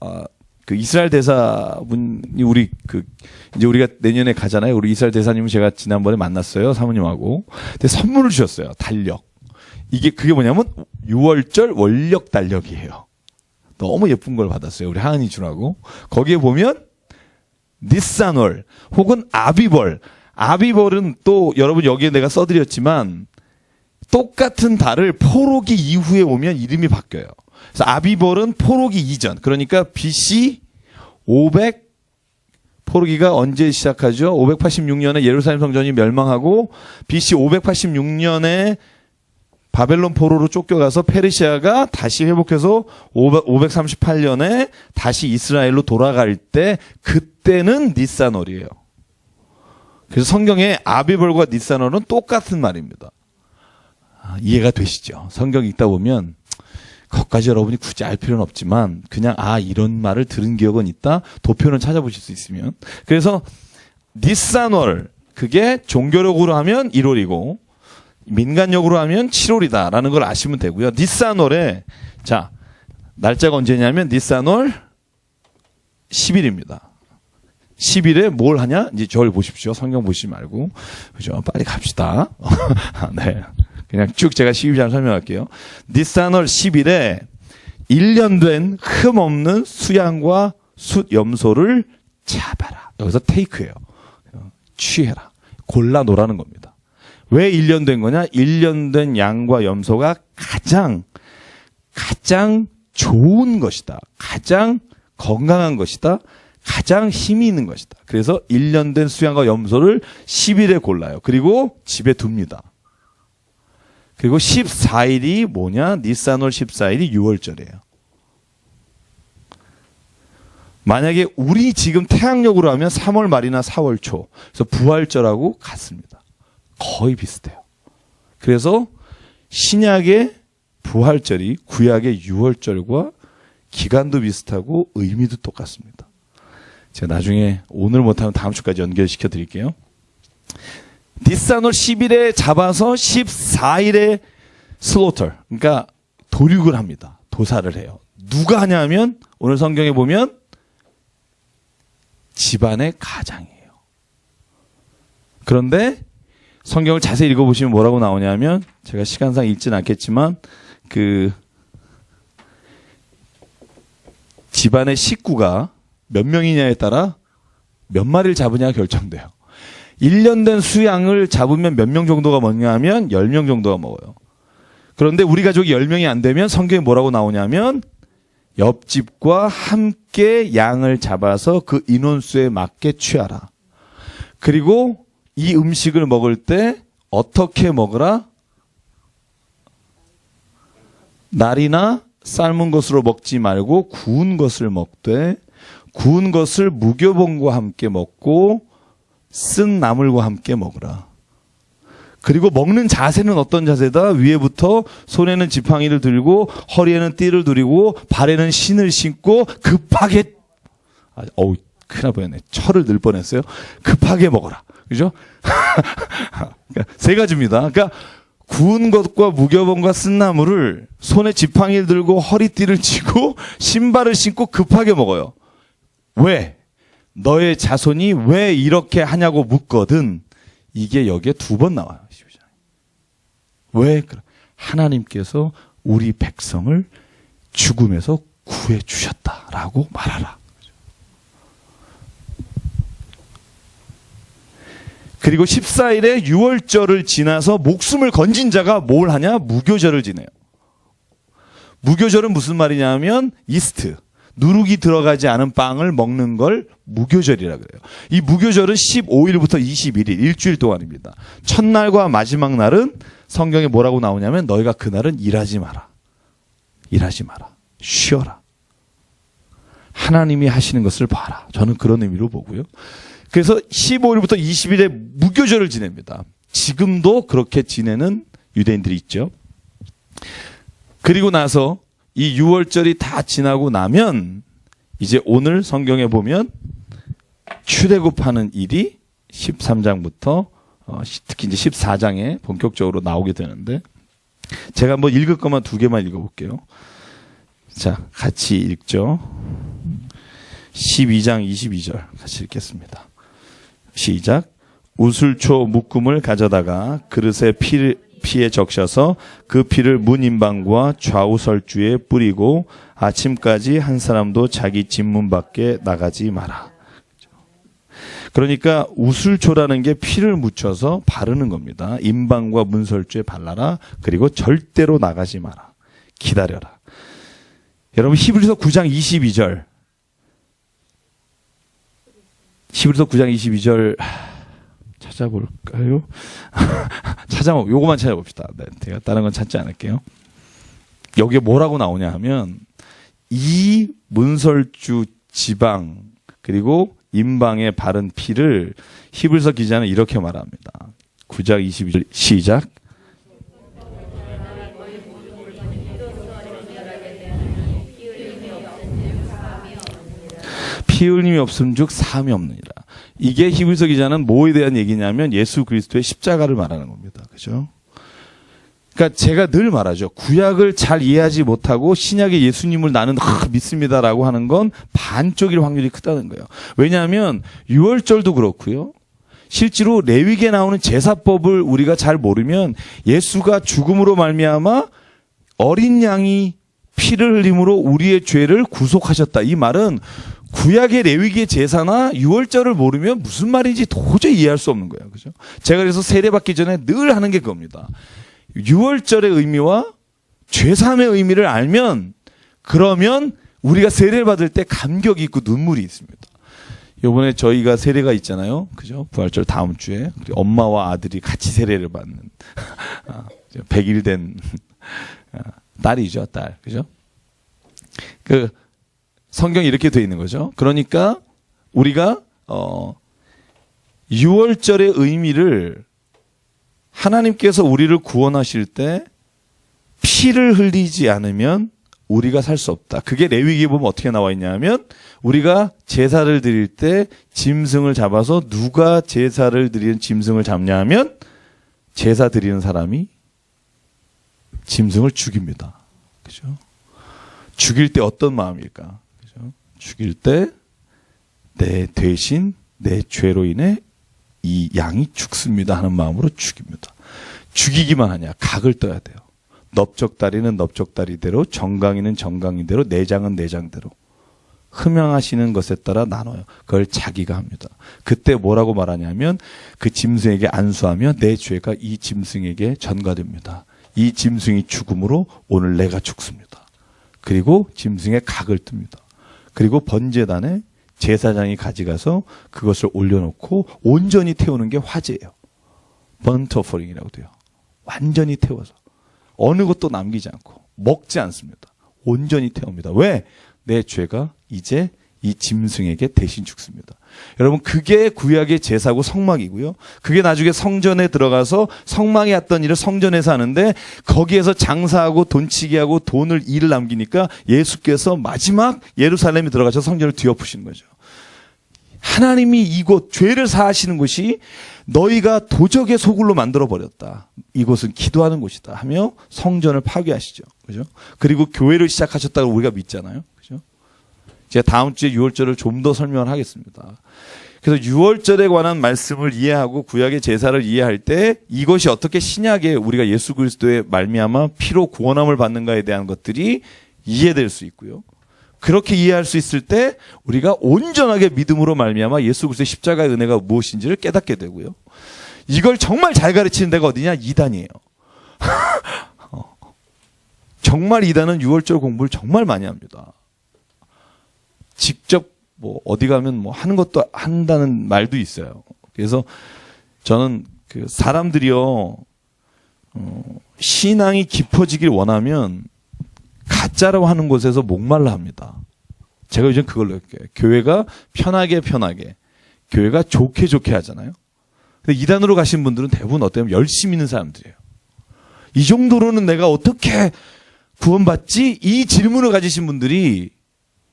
그 이스라엘 대사분이 이제 우리가 내년에 가잖아요. 우리 이스라엘 대사님은 제가 지난번에 만났어요. 사모님하고. 근데 선물을 주셨어요. 달력. 그게 뭐냐면 6월절 원력 달력이에요. 너무 예쁜 걸 받았어요. 우리 하은이 주라고. 거기에 보면 니산월 혹은 아비벌. 아비벌은 또 여러분 여기에 내가 써드렸지만 똑같은 달을 포로기 이후에 오면 이름이 바뀌어요. 그래서 아비벌은 포로기 이전. 그러니까 BC 500 포로기가 언제 시작하죠? 586년에 예루살렘 성전이 멸망하고 BC 586년에 바벨론 포로로 쫓겨가서 페르시아가 다시 회복해서 538년에 다시 이스라엘로 돌아갈 때 그때는 니산월이에요. 그래서 성경에 아비벌과 니산월은 똑같은 말입니다. 이해가 되시죠? 성경 읽다 보면 그것까지 여러분이 굳이 알 필요는 없지만 그냥 이런 말을 들은 기억은 있다. 도표는 찾아보실 수 있으면. 그래서 니산월 그게 종교력으로 하면 1월이고 민간력으로 하면 7월이다라는 걸 아시면 되고요. 니산월에 자 날짜가 언제냐면 니산월 10일입니다. 10일에 뭘 하냐? 이제 저를 보십시오. 성경 보시지 말고. 그죠? 빨리 갑시다. 네. 그냥 쭉 제가 12장 설명할게요. 니산월 10일에 1년 된 흠 없는 수양과 숫 염소를 잡아라. 여기서 테이크예요. 취해라. 골라 놓으라는 겁니다. 왜 1년 된 거냐? 1년 된 양과 염소가 가장 좋은 것이다. 가장 건강한 것이다. 가장 힘이 있는 것이다. 그래서 1년 된 수양과 염소를 10일에 골라요. 그리고 집에 둡니다. 그리고 14일이 뭐냐? 니산월 14일이 6월절이에요. 만약에 우리 지금 태양력으로 하면 3월 말이나 4월 초. 그래서 부활절하고 같습니다. 거의 비슷해요. 그래서 신약의 부활절이 구약의 6월절과 기간도 비슷하고 의미도 똑같습니다. 제가 나중에 오늘 못하면 다음 주까지 연결시켜 드릴게요. 니산월 10일에 잡아서 14일에 슬로터, 그러니까 도륙을 합니다. 도살을 해요. 누가 하냐면 오늘 성경에 보면 집안의 가장이에요. 그런데 성경을 자세히 읽어보시면 뭐라고 나오냐면 제가 시간상 읽지는 않겠지만 그 집안의 식구가 몇 명이냐에 따라 몇 마리를 잡으냐가 결정돼요. 1년 된 수양을 잡으면 몇 명 정도가 먹냐 하면 10명 정도가 먹어요. 그런데 우리 가족이 10명이 안 되면 성경에 뭐라고 나오냐면 옆집과 함께 양을 잡아서 그 인원수에 맞게 취하라. 그리고 이 음식을 먹을 때 어떻게 먹으라? 날이나 삶은 것으로 먹지 말고 구운 것을 먹되 구운 것을 무교봉과 함께 먹고 쓴 나물과 함께 먹으라. 그리고 먹는 자세는 어떤 자세다? 위에부터 손에는 지팡이를 들고 허리에는 띠를 두르고 발에는 신을 신고 급하게 큰일 날 뻔했네. 철을 늘 뻔했어요. 급하게 먹어라. 그죠? 그러니까 세 가지입니다. 그러니까 구운 것과 무교봉과 쓴 나물을 손에 지팡이를 들고 허리띠를 치고 신발을 신고 급하게 먹어요. 왜? 너의 자손이 왜 이렇게 하냐고 묻거든. 이게 여기에 2번 나와요. 왜? 하나님께서 우리 백성을 죽음에서 구해 주셨다라고 말하라. 그리고 14일에 6월절을 지나서 목숨을 건진 자가 뭘 하냐? 무교절을 지내요. 무교절은 무슨 말이냐면 이스트. 누룩이 들어가지 않은 빵을 먹는 걸 무교절이라 그래요. 이 무교절은 15일부터 21일, 일주일 동안입니다. 첫날과 마지막 날은 성경에 뭐라고 나오냐면 너희가 그날은 일하지 마라. 일하지 마라. 쉬어라. 하나님이 하시는 것을 봐라. 저는 그런 의미로 보고요. 그래서 15일부터 20일에 무교절을 지냅니다. 지금도 그렇게 지내는 유대인들이 있죠. 그리고 나서 이 6월절이 다 지나고 나면 이제 오늘 성경에 보면 출애굽하는 일이 13장부터 특히 이제 14장에 본격적으로 나오게 되는데 제가 뭐 읽을 것만 2개만 읽어볼게요. 자, 같이 읽죠. 12장 22절 같이 읽겠습니다. 시작. 우슬초 묶음을 가져다가 그릇에 피에 적셔서 그 피를 문 인방과 좌우 설주에 뿌리고 아침까지 한 사람도 자기 집 문 밖에 나가지 마라. 그러니까 우슬초라는 게 피를 묻혀서 바르는 겁니다. 인방과 문설주에 발라라. 그리고 절대로 나가지 마라. 기다려라. 여러분 히브리서 9장 22절. 히브리서 9장 22절 찾아볼까요? 요거만 찾아봅시다. 네, 제가 다른 건 찾지 않을게요. 여기에 뭐라고 나오냐 하면 이 문설주 지방 그리고 인방에 바른 피를 히브리서 기자는 이렇게 말합니다. 9장 22절 시작. 피 흘림이 없음즉 사함이 없느니라. 이게 히브리서 기자는 뭐에 대한 얘기냐면 예수 그리스도의 십자가를 말하는 겁니다. 그죠? 그러니까 제가 늘 말하죠. 구약을 잘 이해하지 못하고 신약의 예수님을 나는 믿습니다라고 하는 건 반쪽일 확률이 크다는 거예요. 왜냐하면 유월절도 그렇고요. 실제로 레위기에 나오는 제사법을 우리가 잘 모르면 예수가 죽음으로 말미암아 어린 양이 피를 흘림으로 우리의 죄를 구속하셨다. 이 말은 구약의 레위기의 제사나 유월절을 모르면 무슨 말인지 도저히 이해할 수 없는 거예요. 그죠? 제가 그래서 세례받기 전에 늘 하는 게 그겁니다. 유월절의 의미와 죄사함의 의미를 알면 그러면 우리가 세례를 받을 때 감격이 있고 눈물이 있습니다. 이번에 저희가 세례가 있잖아요. 그죠? 부활절 다음 주에 엄마와 아들이 같이 세례를 받는 100일 된 딸이죠, 딸. 그죠? 성경이 이렇게 돼 있는 거죠. 그러니까 우리가 6월절의 의미를 하나님께서 우리를 구원하실 때 피를 흘리지 않으면 우리가 살 수 없다. 그게 레위기에 보면 어떻게 나와 있냐면 우리가 제사를 드릴 때 짐승을 잡아서 누가 제사를 드리는 짐승을 잡냐 하면 제사 드리는 사람이 짐승을 죽입니다. 그죠? 죽일 때 어떤 마음일까? 그죠? 죽일 때 내 대신 내 죄로 인해 이 양이 죽습니다 하는 마음으로 죽입니다. 죽이기만 하냐? 각을 떠야 돼요. 넓적다리는 넓적다리대로, 정강이는 정강이대로, 내장은 내장대로. 흠양하시는 것에 따라 나눠요. 그걸 자기가 합니다. 그때 뭐라고 말하냐면 그 짐승에게 안수하며 내 죄가 이 짐승에게 전가됩니다. 이 짐승이 죽음으로 오늘 내가 죽습니다. 그리고 짐승의 각을 뜹니다. 그리고 번제단에 제사장이 가져가서 그것을 올려놓고 온전히 태우는 게 화제예요. 번트 오퍼링이라고 돼요. 완전히 태워서 어느 것도 남기지 않고 먹지 않습니다. 온전히 태웁니다. 왜? 내 죄가 이제 이 짐승에게 대신 죽습니다. 여러분 그게 구약의 제사고 성막이고요. 그게 나중에 성전에 들어가서 성막에 했던 일을 성전에서 하는데 거기에서 장사하고 돈치기하고 일을 남기니까 예수께서 마지막 예루살렘에 들어가셔서 성전을 뒤엎으시는 거죠. 하나님이 이곳 죄를 사하시는 곳이 너희가 도적의 소굴로 만들어버렸다. 이곳은 기도하는 곳이다 하며 성전을 파괴하시죠. 그죠? 그리고 교회를 시작하셨다고 우리가 믿잖아요. 그죠? 제가 다음 주에 6월절을 좀 더 설명을 하겠습니다. 그래서 6월절에 관한 말씀을 이해하고 구약의 제사를 이해할 때 이것이 어떻게 신약에 우리가 예수 그리스도의 말미암아 피로 구원함을 받는가에 대한 것들이 이해될 수 있고요. 그렇게 이해할 수 있을 때 우리가 온전하게 믿음으로 말미암아 예수 그리스도의 십자가의 은혜가 무엇인지를 깨닫게 되고요. 이걸 정말 잘 가르치는 데가 어디냐? 이단이에요. 정말 이단은 6월절 공부를 정말 많이 합니다. 직접 어디 가면 하는 것도 한다는 말도 있어요. 그래서 저는 사람들이요, 신앙이 깊어지길 원하면 가짜라고 하는 곳에서 목말라 합니다. 제가 요즘 그걸 느껴요. 교회가 편하게 교회가 좋게 하잖아요. 근데 이단으로 가신 분들은 대부분 어때요? 열심히 있는 사람들이에요. 이 정도로는 내가 어떻게 구원받지? 이 질문을 가지신 분들이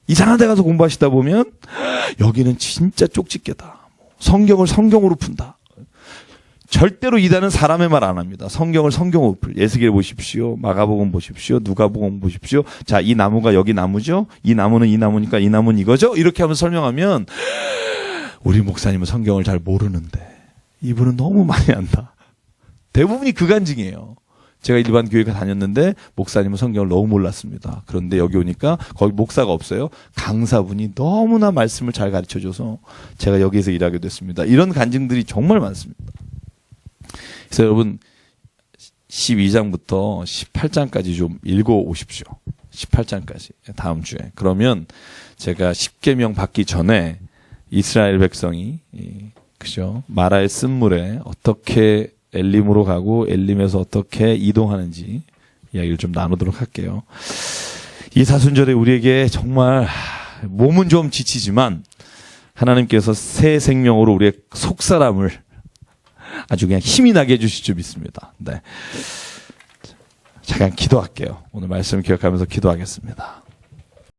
이상한 데 가서 공부하시다 보면 여기는 진짜 쪽집게다. 성경을 성경으로 푼다. 절대로 이단은 사람의 말 안 합니다. 성경을 성경으로 풀. 에스겔 보십시오. 마가복음 보십시오. 누가복음 보십시오. 자, 이 나무가 여기 나무죠. 이 나무는 이 나무니까 이 나무는 이거죠. 이렇게 하면서 설명하면 우리 목사님은 성경을 잘 모르는데 이분은 너무 많이 안다. 대부분이 그 간증이에요. 제가 일반 교회가 다녔는데 목사님은 성경을 너무 몰랐습니다. 그런데 여기 오니까 거기 목사가 없어요. 강사분이 너무나 말씀을 잘 가르쳐줘서 제가 여기에서 일하게 됐습니다. 이런 간증들이 정말 많습니다. 그래서 여러분 12장부터 18장까지 좀 읽어오십시오. 18장까지 다음 주에. 그러면 제가 십계명 받기 전에 이스라엘 백성이 그죠? 마라의 쓴물에 어떻게 엘림으로 가고 엘림에서 어떻게 이동하는지 이야기를 좀 나누도록 할게요. 이 사순절에 우리에게 정말 몸은 좀 지치지만 하나님께서 새 생명으로 우리의 속사람을 아주 그냥 힘이 나게 해주실 줄 믿습니다. 네. 잠깐 기도할게요. 오늘 말씀 기억하면서 기도하겠습니다.